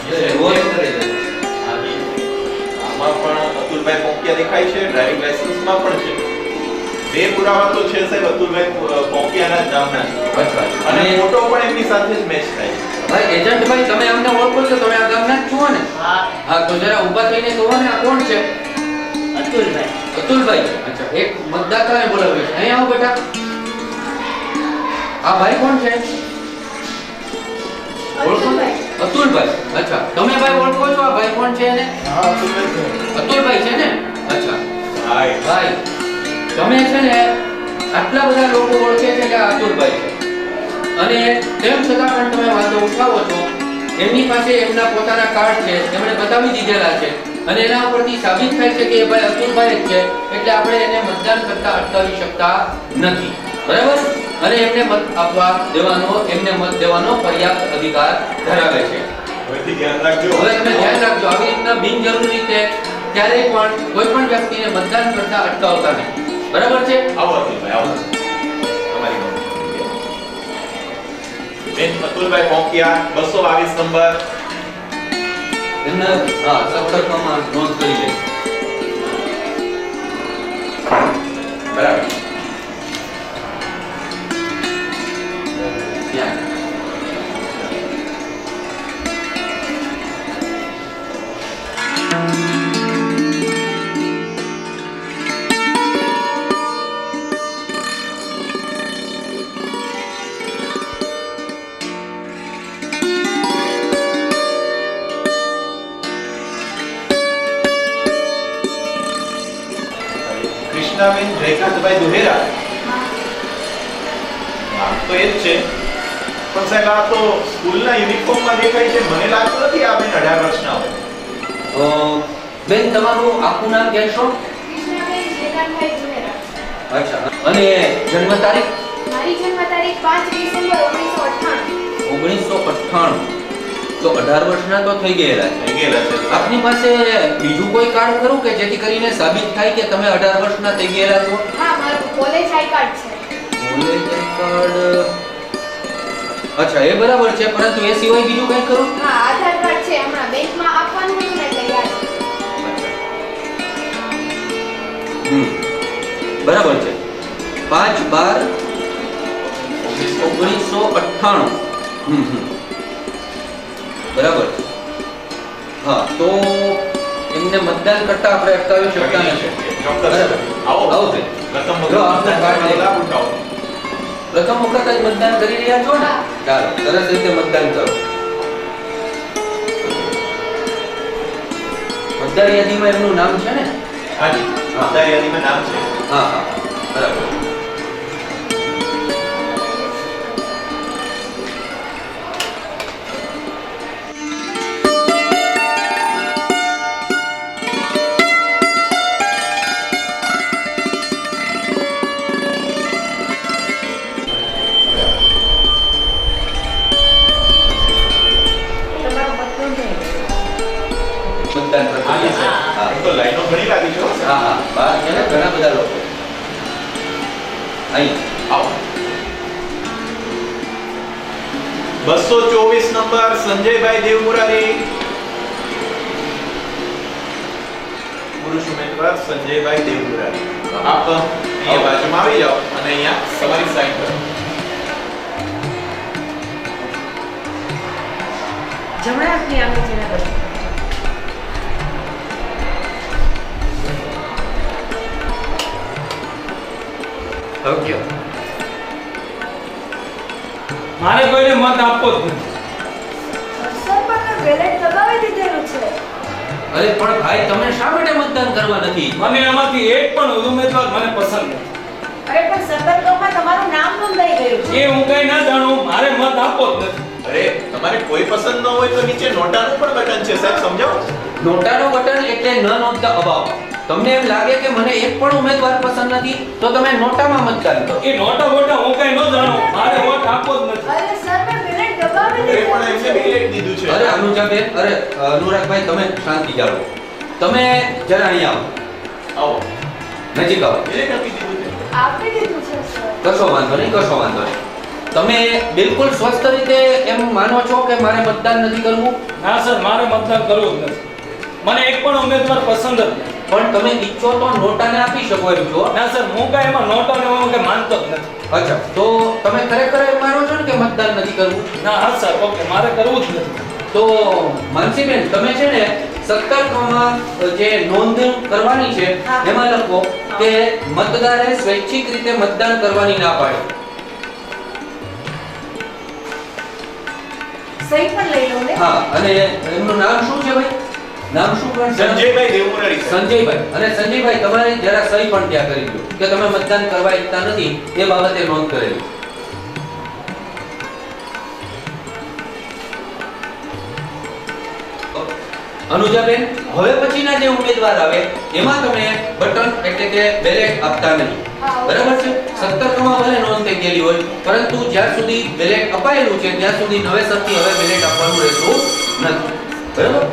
જે check કરી દેજો. હાજી. આમાં પણ અતુલભાઈ પોંકિયા દેખાય છે, ડ્રાઇવિંગ લાયસન્સમાં પણ છે. 2 પુરાવા તો છે સાહેબ અતુલભાઈ પોંકિયાના જ નામના છે. અચ્છા. અને અને ફોટો પણ એમની સાથે જ મેચ થાય છે. ભાઈ એજન્ટ ભાઈ તમે અમને ઓળખો છો? તમે આ ગામના જ છો ને? હા તો જરા ઊભા થઈને કહો ને આ કોણ છે? અતુલભાઈ. અતુલભાઈ. અચ્છા એક મતદાતાને બોલાવે છે. અહીં આવો બેટા. આ ભાઈ કોણ છે? ઓળખો? અતુલભાઈ. અચ્છા તમે ભાઈ ઓળખો છો આ ભાઈ કોણ છે એને? હા અતુલભાઈ છે. અતુલભાઈ છે ને? અચ્છા હાય. ભાઈ તમે છે ને આટલા બધા લોકો ઓળખે છે કે આ અતુલભાઈ છે અને તેમ છતાં પણ તમે વાંધો ઉઠાવો છો. એમની પાસે એમના પોતાના કાર્ડ છે, એમણે બતાવી દીધેલા છે અને એના ઉપરથી સાબિત થાય છે કે એ ભાઈ અતુલભાઈ જ છે. એટલે આપણે એને મતદાન કરતા અટકાવી શકતા નથી. બરાબર? અને એમને મત આપવા દેવાનો, એમને મત દેવાનો પર્યાપ્ત અધિકાર ધરાવે છે. હવેથી ધ્યાન રાખજો. હવે તમે ધ્યાન રાખજો આવી રીતના બિનજરૂરી રીતે ક્યારેય પણ કોઈ પણ વ્યક્તિને મતદાન કરતા અટકાવતા નહીં. બરાબર છે? આવો અતુલભાઈ આવો. તમારી નોંધ. બેન અતુલભાઈ પોંકિયા 222 નંબર. એમને હા સખતમાં નોંધ કરી લઈ. બરાબર. ત્યાં કૃષ્ણાબેન જયકાંતભાઈ દુહેરા. નામ તો એ જ છે પણ સાહેબ આ તો સ્કૂલના યુનિફોર્મમાં દેખાય છે. મને લાગતું નથી આ બેન 18 વર્ષના હોય. બેન તમારું આખું નામ કહેશો? કૃષ્ણાબેન જયકાંતભાઈ દુહેરા. અચ્છા. અને જન્મ તારીખ? મારી જન્મ તારીખ 5 ડિસેમ્બર 1998. 1998. તો 18 વર્ષના તો થઈ ગયેલા છે. થઈ ગયેલા છે. આપની પાસે બીજું કોઈ કાર્ડ ખરું કે જેથી કરીને સાબિત થાય કે તમે 18 વર્ષના થઈ ગયેલા છો? હા મારું કોલેજ આઈ કાર્ડ છે. College card. અચ્છા એ બરાબર છે પરંતુ એ સિવાય બીજું કંઈ ખરું? હા આધાર કાર્ડ છે. હમણાં બેંકમાં આપવાનું હતું ને એટલે યાદ. બરાબર છે. 5/12/1998. બરાબર છે. હા તો એમને મતદાન કરતા આપણે અટકાવી શકતા નથી. ચોક્કસ. આવો આવો બેન. પ્રથમ જો આપનો કાર્ડ લઈ. લાભ ઉઠાવો. પ્રથમ વખત જ મતદાન કરી રહ્યા છો ને? ચાલો સરસ રીતે મતદાન કરો. મતદાર યાદીમાં એમનું નામ છે ને? હાજી. મતદાર યાદીમાં નામ છે. હા હા બરાબર. તમારો મતદાન છે. મતદાન હાજી પ્રક્રિયા. સાહેબ. હા એમ તો લાઈનો ઘણી લાગી છે હો સાહેબ. હા હા બહાર છે ને ઘણા બધા લોકો. અહીં આવો. 224 નંબર સંજયભાઈ દેવમુરારી. પુરુષ ઉમેદવાર સંજયભાઈ દેવમુરારી. આપ અહીંયા બાજુમાં આવી જાઓ અને અહીંયા તમારી સાઈન કરો. જમણા હાથની આંગળી જેને બતાવો. હવે મારે કોઈને મત આપવો જ નથી. સર પણ બેલેટ દબાવી દીધેલું છે. અરે પણ ભાઈ તમે શા માટે મતદાન કરવા નથી? મને એમાંથી એક પણ ઉમેદવાર મને પસંદ નથી. અરે પણ સતર્કમાં તમારું નામ નોંધાઈ ગયું છે. એ હું કઈ ના જાણું, મારે મત આપવો જ નથી. અરે તમારે કોઈ પસંદ ન હોય તો નીચે નોટાનું પણ બટન છે સાહેબ, સમજાવો. નોટાનું બટન એટલે ન નોંધતા અભાવ. તમને એમ લાગે કે મને એક પણ ઉમેદવાર પસંદ નથી તો તમે નોટામાં મતદાન કરો. એ નોટા બોટા હું કઈ ન જાણું, મારે વોટ આપવો જ નથી. અરે સર મેં બેલેટ દબાવી અરે પણ દીધેલું એમને બેલેટ દીધું છે. અરે અનુજાબેન, અરે અનુરાગભાઈ તમે શાંતિ જાળવો. તમે જરા અહીંયા આવો. નજીક આવો. બેલેટ આપી દીધું છે. આપી દીધું છે સર. કશો વાંધો નહીં, કશો વાંધો નહીં. તમે બિલકુલ સ્વસ્થ રીતે એમ માનો છો કે મારે મતદાન નથી કરવું? ના સર, મારે મતદાન કરવું જ નથી. મને એક પણ ઉમેદવાર પસંદ જ નથી. પણ તમે ઈચ્છો તો નોટાને આપી શકો એમ છો. ના સર, હું કઈ એમાં નોટો ને હું કઈ માનતો જ નથી. અચ્છા, તો તમે ખરેખર એમ માનો છો ને કે મતદાન નથી કરવું? ના હા સર, ઓકે, મારે કરવું જ નથી. તો માનસીબેન તમે છે ને 17 જે નોંધ કરવાની છે હા. એમાં લખો કે મતદારે સ્વૈચ્છિક રીતે મતદાન કરવાની ના પાડે. સહી પણ લઈ લઉં ને. હા, અને એમનું નામ શું છે ભાઈ? નામ શું પણ છે? સંજયભાઈ દેવમુરારી સાહેબ. સંજયભાઈ. અને સંજયભાઈ તમારે જરા સહી પણ ત્યાં કરી દો કે તમે મતદાન કરવા ઈચ્છતા નથી એ બાબતે નોંધ કરેલી. અનુજાબેન, હવે પછીના જે ઉમેદવાર આવે એમાં તમે બટન એટલે કે બેલેટ આપતા નહીં. હા. બરાબર છે? 17 ભલે નોંધ થઈ ગયેલી હોય પરંતુ જ્યાં સુધી બેલેટ અપાયેલું છે ત્યાં સુધી નવેસરથી હવે બેલેટ આપવાનું રહેતું નથી. બરાબર?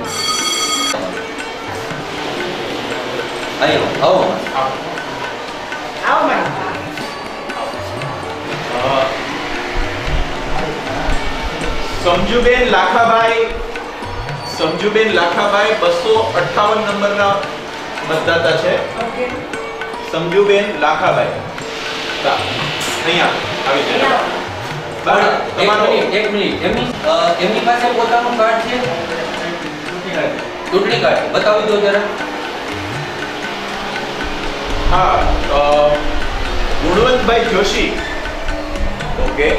આવો આવો. આવો મેડમ. સમજુબેન લાખાભાઈ 258 નંબરના મતદાતા છે. ઓકે. સમજુબેન લાખાભાઈ. અહીંયા આવી જજો. બરાબર. તમારો એક મિનિટ. એમની પાસે પોતાનું કાર્ડ છે? ચૂંટણી કાર્ડ બતાવી દો જરા. હા, ગુણવંતભાઈ જોશી. ઓકે,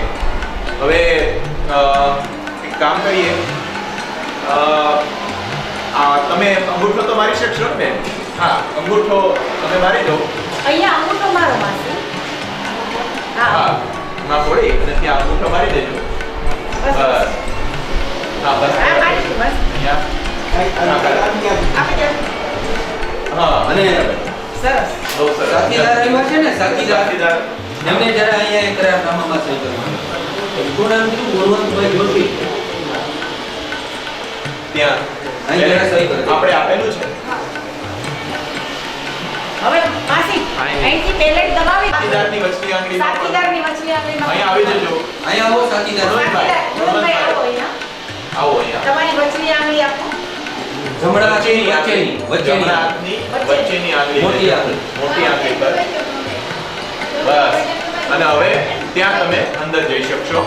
હવે એક કામ કરીએ. તમે અંગૂઠો તો મારી શકશો ને બેન? હા, અંગૂઠો તમે મારી દો. અહીંયા અંગૂઠો મારો માસી. હા. હા, ના થોડી અને ત્યાં અંગૂઠો મારી દેજો. બસ. બસ. હા, બસ. હા, મારી દીધું, બસ. અહીંયા. આપી દો. હા, અને સરસ. બહુ સરસ. સાથીદાર આવ્યા છે ને, સાથીદાર સાથીદાર. એમને જરા અહીંયા એક નામામાં સહી કરવાની. શું નામ કીધું? ગુણવંતભાઈ જોશી. ત્યાં અહીં જરા સહી કરજો. આપણે આપેલું છે. હવે માસી અહીંથી બેલેટ દબાવી સાથીદારની વચ્ચેની આંગળી સાથીદારની વચ્ચેની આંગળીમાં અહીંયા આવી જજો. અહીંયા આવો સાથીદાર. સાથીદાર ગુણભાઈ આવો અહીંયા. આવો અહીંયા. તમારી વચ્ચેની આંગળી આપો. જમણા હાથની વચ્ચેની જમણા હાથની વચ્ચેની આંગળી મોટી લેજો. આંગળી. મોટી આંગળી પર. બસ. અને હવે ત્યાં તમે અંદર જઈ શકશો.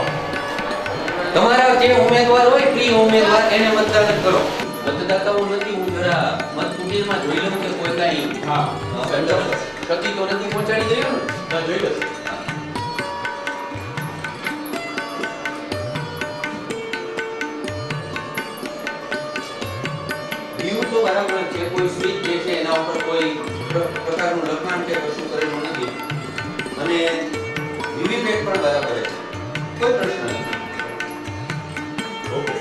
તમારા જે ઉમેદવાર હોય પ્રિય ઉમેદવાર એને મતદાન કરો. મતદાતાઓ નથી, હું જરા મતકુટીરમાં જોઈ લઉં કે કોઈ કાંઈ હા, ક્ષતિ તો નથી પહોંચાડી ગયું ને? ના જોઈ લો. વ્યૂ તો બરાબર છે, કોઈ સ્વિચ જે છે એના ઉપર કોઈ પ્રકારનું લખાણ કે કશું કરેલું નથી અને વીવીપેટ પણ બરાબર છે, કોઈ પ્રશ્ન નથી. ઓકે.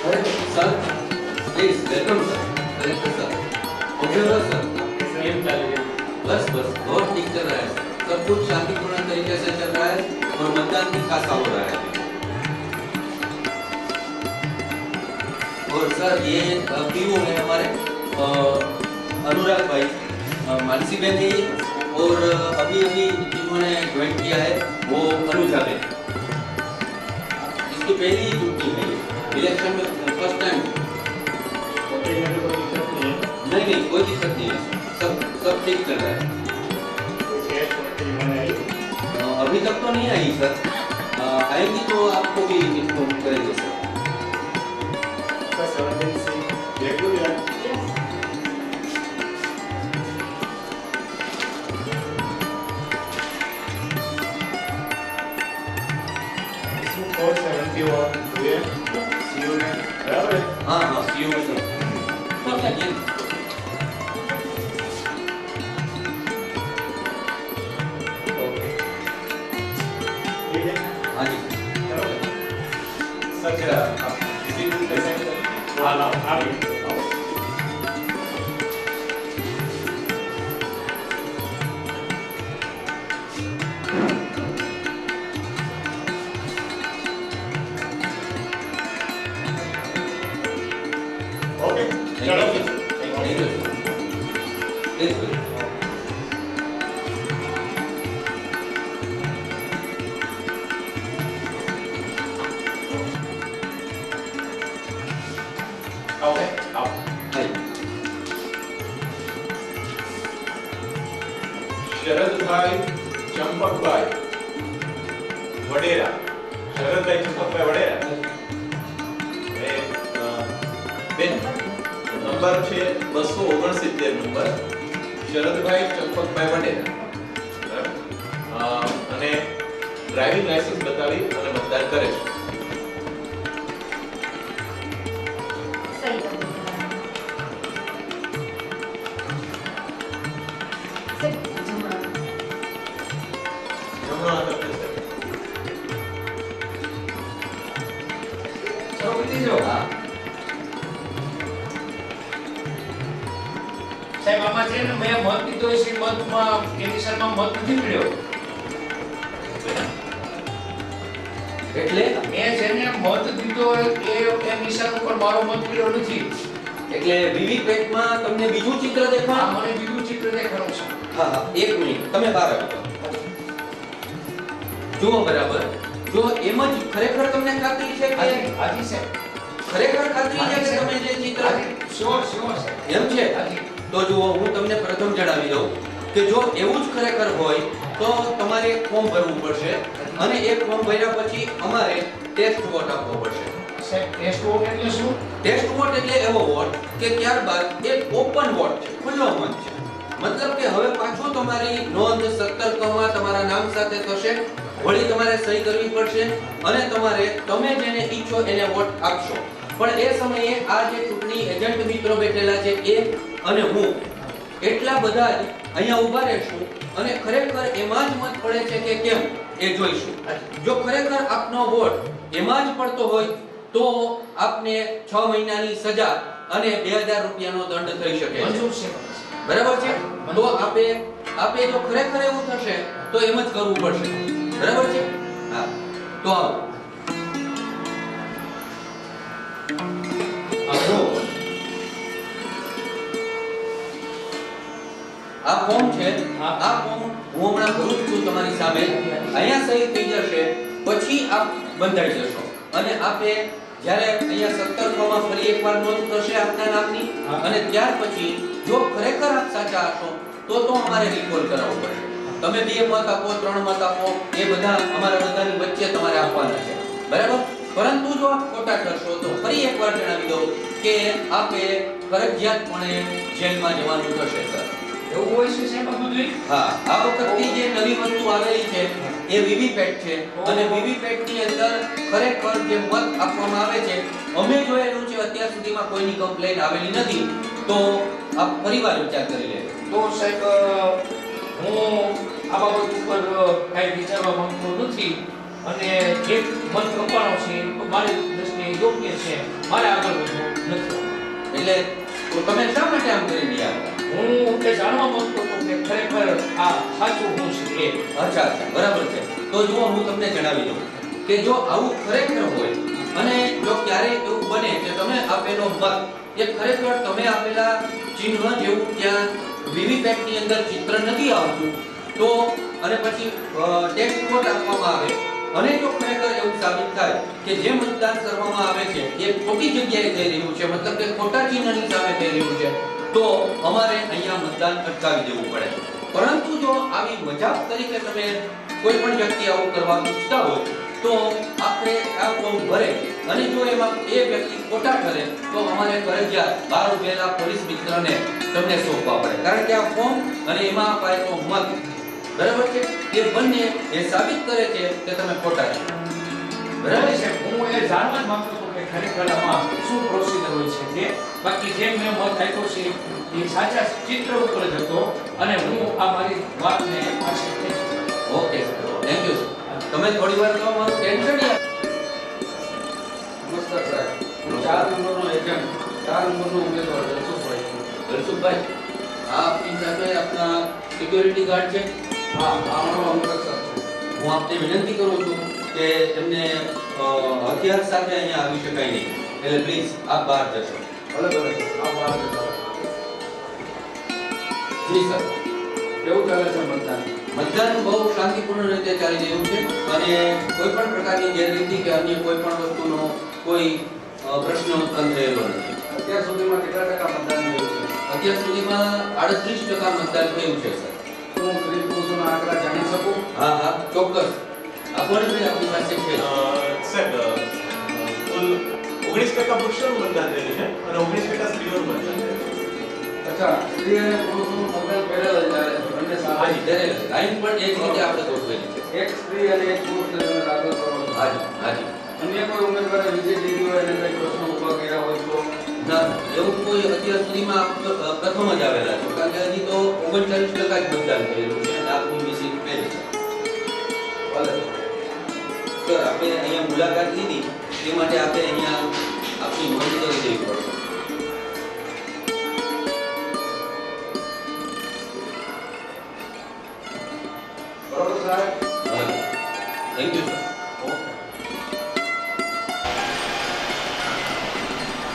अरे sir please welcome sir. Collector sir observer sir. बस बस बहुत ठीक चल रहा है. सब कुछ शांतिपूर्ण तरीके से चल रहा है और मतदान भी खासा हो रहा है. और सर ये पीओ है हमारे अनुराग भाई, मानसी बहन है और अभी अभी जिन्होंने ज्वाइन किया है वो अनुजा बहन. इसकी पहली ड्यूटी है इलेक्शन में, फर्स्ट टाइम. नहीं कोई दिक्कत नहीं है, सब ठीक चल रहा है. अभी तक तो नहीं आई सर. आएगी तो आपको भी इन्फॉर्म करेंगे सर। हाँ हाँ सीओ में सर। हाँ जी सर जरा आप किसी भी पेशेंट थैंक यू बिल्कुल। आओ आओ हाँ શરદભાઈ ચંપકભાઈ વડેરા શરદભાઈ ચંપકભાઈ વડેરા એ બેન નંબર છે 269 નંબર શરદભાઈ ચંપકભાઈ વડેરા બરાબર અને ડ્રાઇવિંગ લાયસન્સ બતાવી અને મતદાન કરે છે સહી જમણા જમણો હાથ આપે છે ચલો પતી જાઓ. हाँ સાહેબ આમાં છે ને મેં મત દીધો છે મતમાં કેમિશનમાં મત નથી મળ્યો એટલે મેં જેને મત દીધો એ નિશાન ઉપર મારો મત મળ્યો નથી. એટલે વીવીપેટમાં તમને બીજું ચિત્ર આ દેખાય? મને બીજું ચિત્ર દેખાડો છે. હા હા એક મિનિટ તમે બહાર આવો જુઓ બરાબર જો એમ જ ખરેખર તમને ખાતરી છે કે હાજી સાહેબ ખરેખર ખાતરી છે કે તમે જે ચિત્ર શ્યોર સાહેબ એમ છે હાજી તો જુઓ હું તમને પ્રથમ જણાવી દઉં કે જો એવું જ ખરેખર હોય તો તમારે એક ફોર્મ ભરવું પડશે અને એક ફોર્મ ભર્યા પછી અમારે ટેસ્ટ વોટ આપવો પડશે. સાહેબ ટેસ્ટ વોટ એટલે શું? ટેસ્ટ વોટ એટલે એવો વોટ કે ત્યારબાદ એક ઓપન વોટ છે, ખુલ્લો મત છે. મતલબ કે હવે પાછું તમારી નોંધ 17 માં તમારા નામ સાથે થશે, વળી તમારે સહી કરવી પડશે અને તમારે તમે જેને ઈચ્છો એને વોટ આપશો. પણ એ સમયે આ જે ચૂંટણી એજન્ટ મિત્રો બેઠેલા છે એ અને હું એટલા બધા જ અહીંયા ઊભા રહેશું અને ખરેખર એમાં જ મત પડે છે કે કેમ એ જોઈશું. જો ખરેખર આપનો વોટ એમાં જ પડતો હોય તો આપને 6 મહિનાની સજા અને 2000 રૂપિયાનો દંડ થઈ શકે છે. મંજૂર છે. બરાબર છે? તો આપે જો ખરેખર એવું થશે તો એમ જ કરવું પડશે. બરાબર છે? હા તો આવો આ ફોર્મ છે. આ ફોર્મ હું હમણાં ભરું છું તમારી સામે. અહીંયા સહી થઈ જશે પછી આપ બંધાઈ જશો અને આપે જ્યારે અહીંયા 17 માં ફરી એકવાર નોંધ થશે આપના નામની અને ત્યાર પછી જો ખરેખર આપ સાચા હશો તો અમારે રિકોલ કરાવવું પડશે. તમે 2 મત આપો 3 મત આપો એ બધા અમારા બધાની વચ્ચે તમારે આપવાના છે. બરાબર? પરંતુ જો આપ ખોટા કરશો તો ફરી એકવાર જણાવી દઉં કે આપે ફરજિયાતપણે જેલમાં જવાનું થશે સર. એવું હોય છે સાહેબ આ બધું? હા આ વખતની જે નવી વસ્તુ આવેલી છે એ વીવીપેટ છે અને વીવીપેટ ની અંદર ખરેખર જે મત આપવામાં આવે છે અમે જોયેલું છે અત્યાર સુધીમાં કોઈની કમ્પ્લેન્ટ આવેલી નથી. તો આપ ફરીવાર વિચાર કરી લેજો. તો સાહેબ હું આ બાબત ઉપર કાંઈ વિચારવા માંગતો નથી અને જે મત કપાણો છે તો મારી દ્રષ્ટિએ યોગ્ય છે, મારે આગળ વધવું નથી. એટલે તો તમે શા માટે આમ કરી રહ્યા હતા? હું એ જાણવા માંગતો હતો કે ખરેખર આ સાચું હું છે એ. અચ્છા અચ્છા બરાબર છે. તો જુઓ હું તમને જણાવી દઉં કે જો આવું ખરેખર હોય અને જો ક્યારેય એવું બને કે તમે આપેલો મત એ ખરેખર તમે આપેલા ચિહ્ન જેવું ત્યાં વીવીપેટ ની અંદર ચિત્ર નથી આવતું તો અને પછી ટેક્સ્ટ વોટ આપવામાં આવે અને જો ખરેખર એવું સાબિત થાય કે જે મતદાન કરવામાં આવે છે એ ખોટી જગ્યાએ થઈ રહ્યું છે, મતલબ કે ખોટા ચિહ્નની સામે થઈ રહ્યું છે, તો અમારે અહીંયા મતદાન અટકાવી દેવું પડે. પરંતુ જો આવી મજાક તરીકે તમે કોઈ પણ વ્યક્તિ આવું કરવા ઈચ્છતા હોય તો આખરે આ ફોર્મ ભરે અને જો એમાં એ વ્યક્તિ ખોટા ઠરે તો અમારે ફરજિયાત 12 ઉભેલા પોલીસ મિત્રને તમને સોંપવા પડે, કારણ કે આ ફોર્મ અને એમાં અપાયેલો મત બરાબર છે એ બંને એ સાબિત કરે છે કે તમે ખોટા છો. બરાબર છે. હું એ જાણવા જ માંગતો હતો કે ખરેખર આમાં શું પ્રોસિજર હોય છે તે. બાકી જેમ મેં મત આપ્યો છે એ સાચા ચિત્ર ઉપર જ હતો અને હું આ મારી વાતને પાછી ખેંચી. Okay thank you sir. તમે થોડી વાર તો મારું ટેન્શન યાર. નમસ્કાર સાહેબ. હું 4 નંબરનો એજન્ટ 4 નંબરનો ઉમેદવાર દલસુખભાઈ છું. દલસુખભાઈ, આ આપની સાથે આપના સિક્યોરિટી ગાર્ડ છે. હા, અમારો અંગરક્ષક છે. હું આપને વિનંતી કરું છું કે તેમને હથિયાર સાથે અહીંયા આવી શકાય નહીં, એટલે પ્લીઝ આપ બહાર જશો. ભલે ભલે સર. આપ બહાર જતા રહો. જી સર. કેવું ચાલે છે મતદાન? મતદાન બહુ શાંતિપૂર્ણ રીતે ચાલી રહ્યું છે અને કોઈ પણ પ્રકારની ગેરરીતિ કે અન્ય કોઈ પણ વસ્તુનો કોઈ પ્રશ્ન ઉત્પન્ન થયેલો નથી. અત્યાર સુધીમાં કેટલા ટકા મતદાન થયું છે? અત્યાર સુધીમાં 38% મતદાન થયું છે સર. શું હું સ્ત્રી પુરુષોના આંકડા જાણી શકું? હા હા ચોક્કસ. આપોને ભાઈ આપની પાસે છે. સાહેબ કુલ 19% પુરુષોનું મતદાન થયેલું છે અને 19% સ્ત્રીઓનું મતદાન થયેલું છે. અચ્છા, સ્ત્રી અને પુરુષોનું મતદાન પહેલા જ ચાલે છે. બંને સાથે. હાજી દરેક લાઈન પણ એક રીતે આપણે ગોઠવેલી છે. એક સ્ત્રી અને એક પુરુષને તમે દાખલ કરો છો. હાજી હાજી. અન્ય કોઈ ઉમેદવારે વિજય લીધી હોય અને કંઈ પ્રશ્ન ઊભા કર્યા હોય તો? ના, એવું કોઈ અત્યાર સુધીમાં પ્રથમ જ આવેલા છે, કારણ કે હજી તો 39% જ મતદાન થયેલું છે અને આપની મિસિંગ પહેલી છે. ભલે. સર, આપણે અહીંયા મુલાકાત લીધી તે માટે આપણે અહીંયા આપની નોંધ કરી દેવી પડશે. બરોબર સાહેબ? Thank you sir.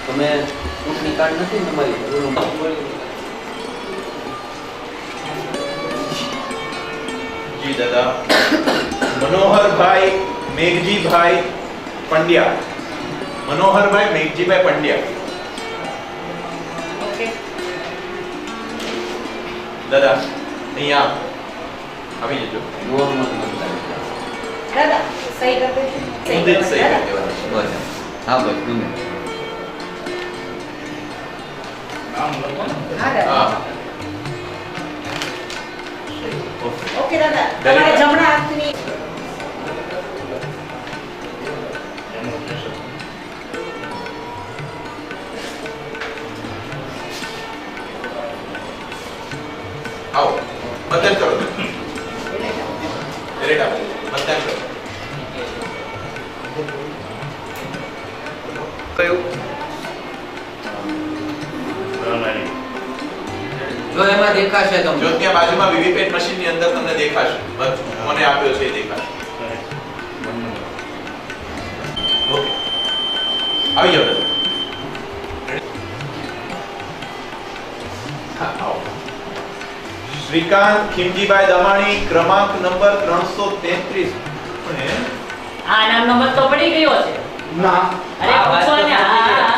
તમે ચૂંટણી કાર્ડ નથી ને તમારી જી દાદા. મનોહરભાઈ મેઘજીભાઈ પંડ્યા. મનોહરભાઈ મેઘજીભાઈ પંડ્યા. ઓકે. દાદા અહીંયા આવી જજો. નોર્મલ મતદાન. દાદા સહી કરી દેજો. હું જ સહી કરી દેવાની. બસ. હા બસ ગમે. નામ લખો ને. હા દાદા. હા. ઓકે દાદા. Very તમારે well. જમણા હાથની આવો મતદાન કરો. રેડ આપો. મતદાન કરો. કયું? જો એમાં દેખાશે જો તમને. ત્યાં બાજુમાં વીવીપેટ મશીનની અંદર તમને દેખાશે. મત કોને આપ્યો છે એ દેખાશે. ઓકે. આવી જાઓ દાદા. હા આવો. શ્રીકાંત ખીમજીભાઈ દમાણી ક્રમાંક નંબર 333. આ નામનો મત તો પડી ગયો છે. ના, અરે પૂછો ને. હા.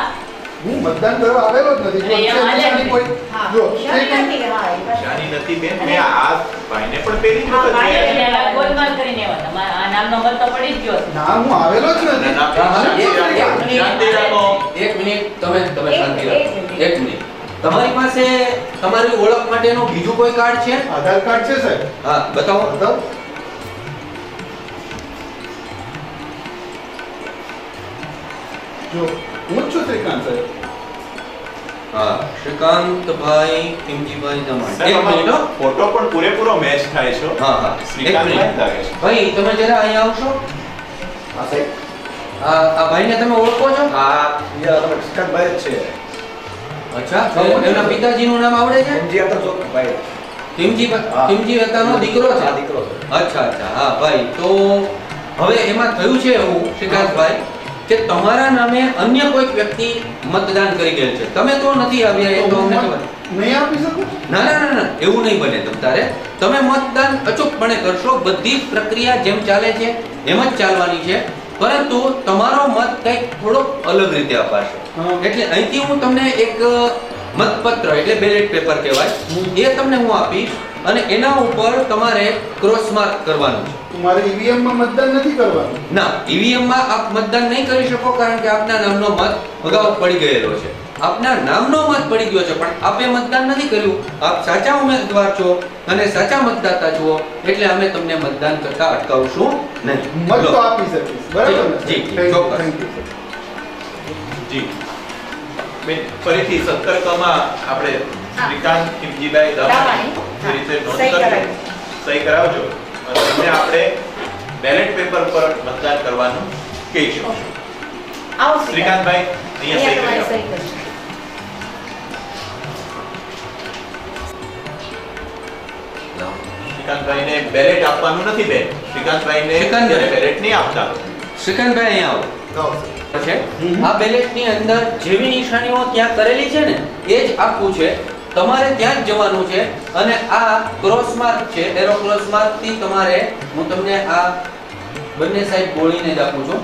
હું મતદાન કરવા આવેલો જ નથી. અરે, એમ હાલે ને. કોઈ હા જો નિશાની નથી. હા એ વાત. શાની નથી બેન, મેં આ ભાઈને પણ પહેલી જ હા, વખત ભાઈ જોયા છે. એટલે હવે ગોલમાલ કરીને આવ્યા. તમારા આ નામનો મત તો પડી જ ગયો છે. ના, હું આવેલો જ ના, નથી. ના, શાંતિ રાખો. શાંતિ રાખો. એક મિનિટ તમે તમે શાંતિ એક રાખો. મિનિટ. એક મિનિટ. તમારી પાસે તમારી ઓળખ માટેનું બીજું કોઈ કાર્ડ છે? આધાર કાર્ડ છે સાહેબ. હા બતાવો. બતાવો. જો હું જ છું શ્રીકાંત સાહેબ. હા શ્રીકાંતભાઈ ખીમજીભાઈ દમાણી. સાહેબ, એક મિનિટ હો. આમાં ફોટો પણ પૂરેપૂરો મેચ થાય છે. હા હા એક શ્રીકાંતભાઈ મિનિટ. જ લાગે છે. ભાઈ તમે જરા અહીંયા આવશો. હા સાહેબ. આ ભાઈને તમે ઓળખો છો? હા શ્રીકાંતભાઈ જ છે. અચ્છા એમના પિતાજીનું નામ આવડે છે? ભાઈ ખીમજી હતાનો દીકરો છે? દીકરો છે. અચ્છા અચ્છા હા ભાઈ તો હવે એમાં થયું છે એવું શ્રીકાંતભાઈ કે તમારા નામે અન્ય કોઈક વ્યક્તિ મતદાન કરી ગયેલ છે. તમે તો નથી આવ્યા એ તો અમને ખબર. નહીં આપી શકું? ના ના ના ના એવું નહીં બને તમારે. તમે મતદાન અચૂકપણે કરશો. બધી જ પ્રક્રિયા જેમ ચાલે છે એમ જ ચાલવાની છે, પરંતુ તમારો મત કંઈક થોડોક અલગ રીતે અપાશે. હા. એટલે અહીંથી હું તમને એક મતપત્ર એટલે બેલેટ પેપર કહેવાય એ તમને હું આપીશ અને એના ઉપર તમારે ક્રોસ માર્ક કરવાનું છે. મારે ઈવીએમ માં મતદાન નથી કરવાનું. ના, ઈવીએમ માં આપ મતદાન નહીં કરી શકો કારણ કે આપના નામનો મત અગાઉ પડી ગયેલો છે. આપના નામનો મત પડી ગયો છે પણ આપે મતદાન નથી કર્યું. આપ સાચા ઉમેદવાર છો અને સાચા મતદાતા છો એટલે અમે તમને મતદાન કરતા અટકાવશું નહીં. મત તો આપી શકીશ, બરાબર ને? જી, Thank you, ચોક્કસ. thank you, sir. જી બેન ફરીથી 17 માં આપણે શ્રીકાંત ખીમજીભાઈ દાવાણી જે રીતે નોંધ કરજો, સહી કરાવજો અને તમને આપણે બેલેટ પેપર પર મતદાન કરવાનું કહીશું. શ્રીકાંતભાઈ અહીંયા સહી કરી આપો. શ્રીકાંતભાઈને બેલેટ આપવાનું નથી બેન. શ્રીકાંતભાઈને બેલેટ નહીં આપતા. શ્રીકાંતભાઈ અહીંયા આવો. છે આ બેલેટની અંદર જેવી નિશાનીઓ ત્યાં કરેલી છે ને એ જ આપવું છે. તમારે ત્યાં જ જવાનું છે અને આ ક્રોસ માર્ક છે, એરો ક્રોસ માર્ક થી તમારે હું તમને આ બંને સાઈડ બોલીને જ આપું છું.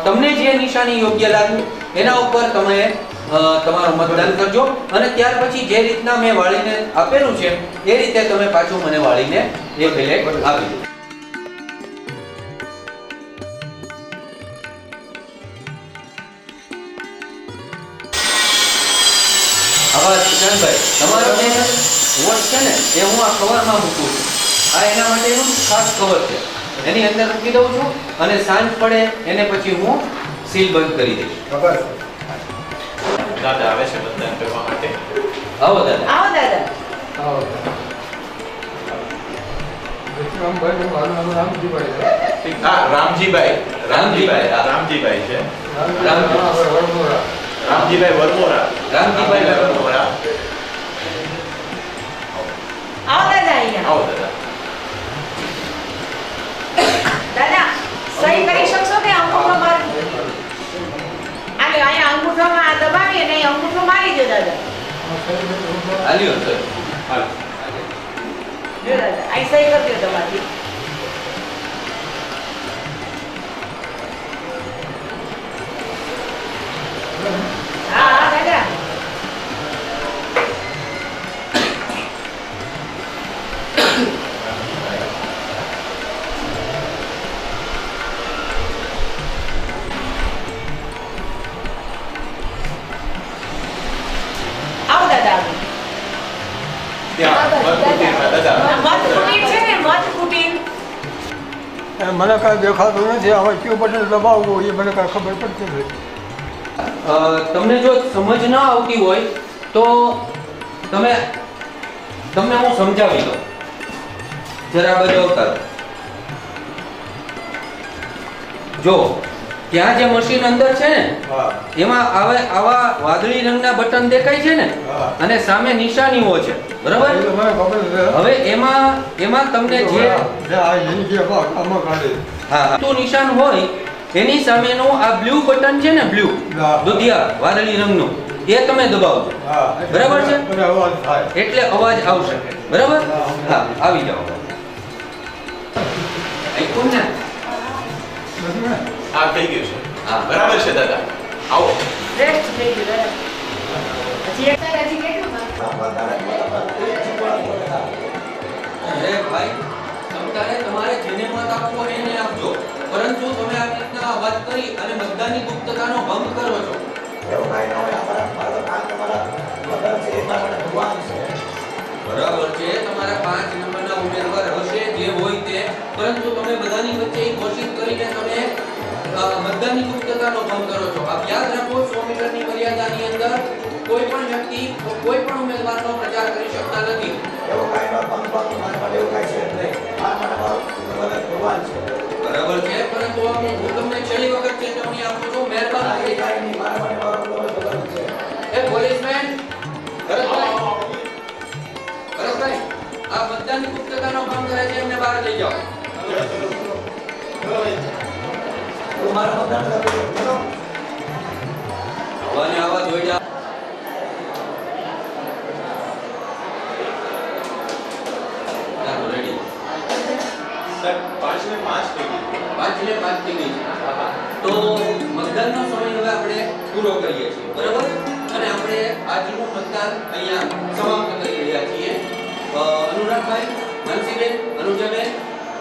તમને જે નિશાની યોગ્ય લાગ્યું એના ઉપર તમે તમારું મતદાન કરજો અને ત્યાર પછી જે રીતના મેં વાળીને આપેલું છે એ રીતે તમે પાછું મને વાળીને એ બેલેટ આપી દો. આવા શ્રીકાંતભાઈ, તમારો જે વોટ છે ને એ હું આ કવરમાં મૂકું છું. આ એના માટેનું ખાસ કવર છે, એની અંદર મૂકી દઉં છું અને સાંજ પડે એને પછી હું સીલ બંધ કરી દઈશ. ખબર છે. દાદા આવે છે મતદાન કરવા માટે. આવો દાદા. આવો દાદા. હા, રામજીભાઈ રામજીભાઈ, હા. રામજીભાઈ છે. રામજીભાઈ. રામજીભાઈ વરમોરા. રામજીભાઈ વરમોરા. આવો દાદા અહીંયા. આવો દાદા. દાદા સહી કરી શકશો કે અંગૂઠો મારી આને અહીંયા અંગૂઠોમાં આ દબાવી અને અહીં અંગૂઠો મારી દો દાદા. આલ્યો સર. હાલો. જો દાદા અહીં સહી કરી દો તમારી. હા હા દાદા. આવો દાદા. ત્યાં મતકુટીરમાં દાદા. મત કુટીર છે ને મત કુટીર. મને કાંઈ દેખાતું નથી. હવે કયું બટન દબાવવું એ મને કાંઈ ખબર પડતી નથી. તમને જો સમજ ન આવતી હોય તો તમને હું સમજાવી દઉં. જરા બાજુ અવતારો. જો ત્યાં જે મશીન અંદર છે ને હા. એમાં આવા વાદળી રંગના બટન દેખાય છે ને હા. અને સામે નિશાનીઓ છે, બરાબર? હવે એમાં તમને જે હા તો નિશાન હોય એની સામેનું આ બ્લુ બટન છે ને, બ્લુ દુધિયા વાદળી રંગનું, એ તમે દબાવજો. બરાબર છે? એટલે અવાજ આવશે, બરાબર? હા, આવી જાઓ. આઈકોન ને હા, થઈ ગયું છે. હા. બરાબર છે દાદા. આવો. શ્રેષ્ઠ થઈ ગયું દાદા. હજી એક હજી કેટલું અરે ભાઈ, તમારે જેને મત આપવો એને આપજો, પરંતુ તમે આ રીતના અવાજ કરી અને મતદાનની ગુપ્તતાનો ભંગ કરો છો. બરાબર છે, તમારા 5 નંબરના ઉમેદવાર હશે જે હોય તે, પરંતુ તમે બધાની વચ્ચે ઘોષિત કરીને તમે મતદાનની ગુપ્તતાનો ભંગ કરો છો. આપ યાદ રાખો, 100 મીટરની મર્યાદાની અંદર કોઈ પણ વ્યક્તિ કોઈ પણ ઉમેદવારનો પ્રચાર કરી શકતા નથી. બરાબર છે, પરંતુ હું તમને છેલ્લી વખત ચેતવણી આપું છું, મહેરબાની કરી એ પોલીસમેન ભરતભાઈ, આ મતદાનની ગુપ્તતાનો ભંગ કરે છે, એમને બહાર લઈ જાઓ. આવા જોઈ જાઓ. ચાલો, રેડી. સાહેબ, 5 ને 5 થઈ ગયું. 5 ને 5 થઈ ગઈ છે. તો મતદાનનો સમય હવે આપણે પૂરો કરીએ છીએ, બરાબર? અને આપણે આજનું મતદાન અહીંયા સમાપ્ત કરી રહ્યા છીએ. અનુરાગભાઈ, માનસીબેન, અનુજાબેન,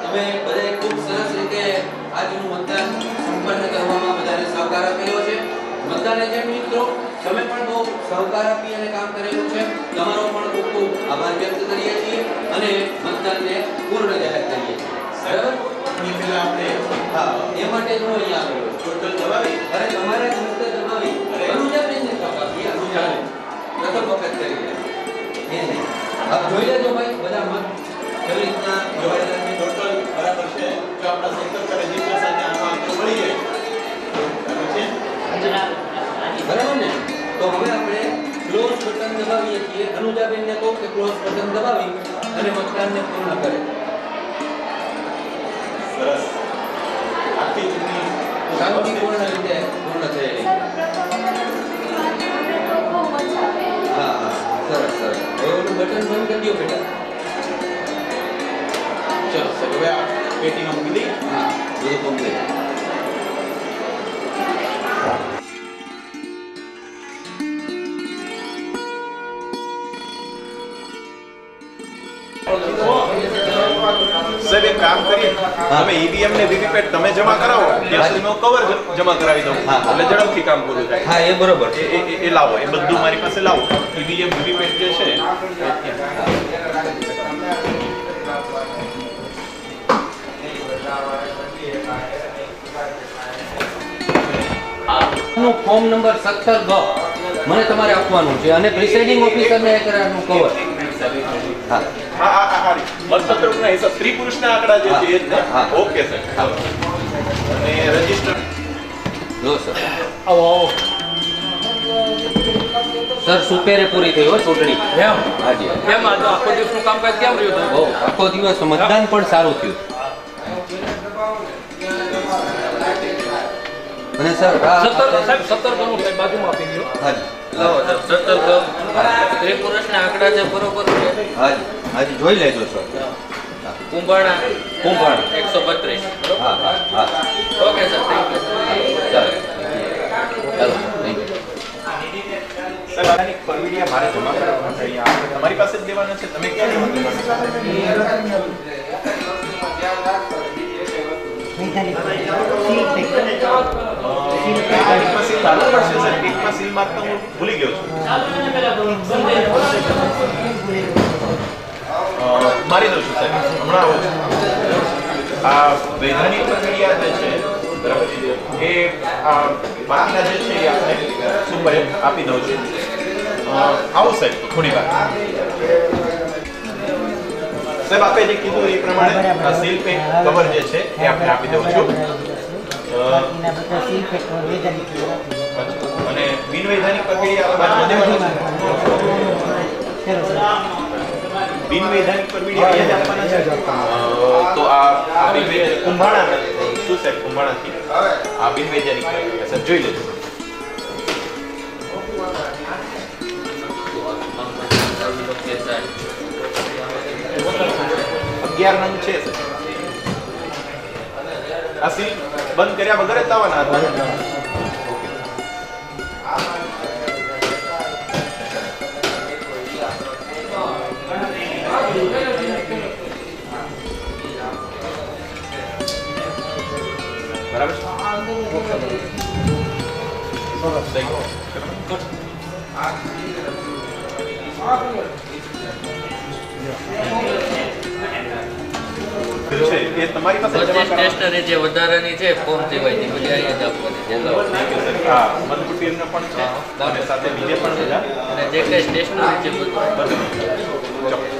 તમે બધાએ ખૂબ સરસ રીતે આજનું મતદાન સંપન્ન કરવામાં બધાને સહકાર આપેલો છે. મતદાન એજન્ટ મિત્રો, તમે પણ બહુ સહકાર આપી અને કામ કરેલું છે. તમારો પણ ખૂબ ખૂબ આભાર વ્યક્ત કરીએ છીએ અને મતદાનને પૂર્ણ જાહેર કરીએ છીએ. બરાબર? એ પહેલા આપણે હા, એ માટે જ હું અહીંયા આવેલો છું. ટોટલ દબાવી અરે તમારે જ હસ્તે જમાવી અનુજાબેનને તક આપી. અનુજાબેન પ્રથમ વખત કરી રહ્યા. એ નહીં. આપ જોઈ લેજો ભાઈ બધા મત કેવી રીતના જોડાયેલા છે. ટોટલ બરાબર છે. જો આપણા સેક્ટર પર રજીસ્ટ્રેશન ને આમાં અંકો મળી જાય બરાબર છે. બરાબર ને? તો હવે આપણે ક્લોઝ બટન દબાવીએ છીએ. અનુજાબેનને કહું કે ક્લોઝ બટન દબાવી અને મતદાનને પૂર્ણ કરે. સરસ. આખી ચૂંટણી શાંતિપૂર્ણ રીતે પૂર્ણ થયેલી. હા હા, સરસ સરસ. હવે ઓલું બટન બંધ કરી દો બેટા. ચલો હવે આ પેટીમાં મૂકી દઈએ. હા, બધું કમ્પ્લીટ. સાહેબ એક કામ કરીએ, તમે ઈવીએમ ને વીવીપેટ તમે જમા કરાવો ત્યાં સુધીમાં કવર જમા કરાવી દઉં હા, હા. એટલે ઝડપથી કામ પૂરું થાય. હા, એ બરોબર. એ લાવો, એ બધું મારી પાસે લાવો. ઈવીએમ વીવીપેટ જે છે નું ફોર્મ નંબર 17 ગ મને તમારે આપવાનું છે અને પ્રિસાઇડિંગ ઓફિસરને એ કરવાનું કવર. હા મતપત્રકના હિસાબ સ્ત્રી પુરુષના આંકડા જે છે એ જ ને? હા. Okay sir. અને રજીસ્ટર લો સર. આવો આવો સર સુપેરે પૂરી થઈ હો ચૂંટણી. એમ હાજી. કેમ આ તો આખો દિવસનું કામકાજ કેમ રહ્યું બહુ આખો દિવસ મતદાન પણ સારું થયું. અને સર આ 17 ગણું સાહેબ બાજુમાં આપી દો. હાજી. લાવો સાહેબ 17 ગમ સ્ત્રી પુરુષના આંકડા છે બરોબર છે. હાજી હાજી જોઈ લેજો સર. કુંભાણા કુંભાણ. 132 બરોબર. હા હા હા. Okay sir thank you. ચાલો ચાલો થેન્ક યુ. સર આની પરમિડિયા મારે જમા કરાવવા છે અહીંયા. આપણે તમારી પાસે જ દેવાના છે, તમે ક્યાં જમા કરવાના સીલ ચાલુ પડશે સર. ટીકમાં સીલ મારતા હું ભૂલી ગયો છું. મારી દઉં છું સાહેબ, હમણાં આવું છું. આ વૈધાનિક પ્રક્રિયા જે છે બરાબર એ બાકીના જે છે એ આપણે સુપર આપી દઉં છું. આવું સાહેબ થોડી વાર. સાહેબ આપે જે કીધું એ પ્રમાણે આ સીલ પેક કવર જે છે એ આપણે આપી દઉં છું. અને બિનવૈધાનિક પ્રક્રિયા બાજુ દેવાનું છે. બિનવૈધાનિક પરમિડિયા અહીંયા જ આપવાના છે. તો આ કુંભાણા શું સાહેબ કુંભાણાથી આ બિનવૈધાનિક પ્રક્રિયા સર જોઈ લેજો. અગિયાર નંગ છે સર. આ સીલ બંધ કર્યા વગર જ લાવવાના હતા. બરાબર છે? છે એ તમારી પાસે જમા બધી કરાવવાનું. સ્ટેશનરી જે વધારાની છે ફોર્મ સિવાયની બધી અહીંયા જ આપવાની છે. લાવો. હા મતપેટીનો પણ છે અને સાથે બીજે પણ બધા અને જે કઈ સ્ટેશનરી છે બધું બધું ચોક્કસ.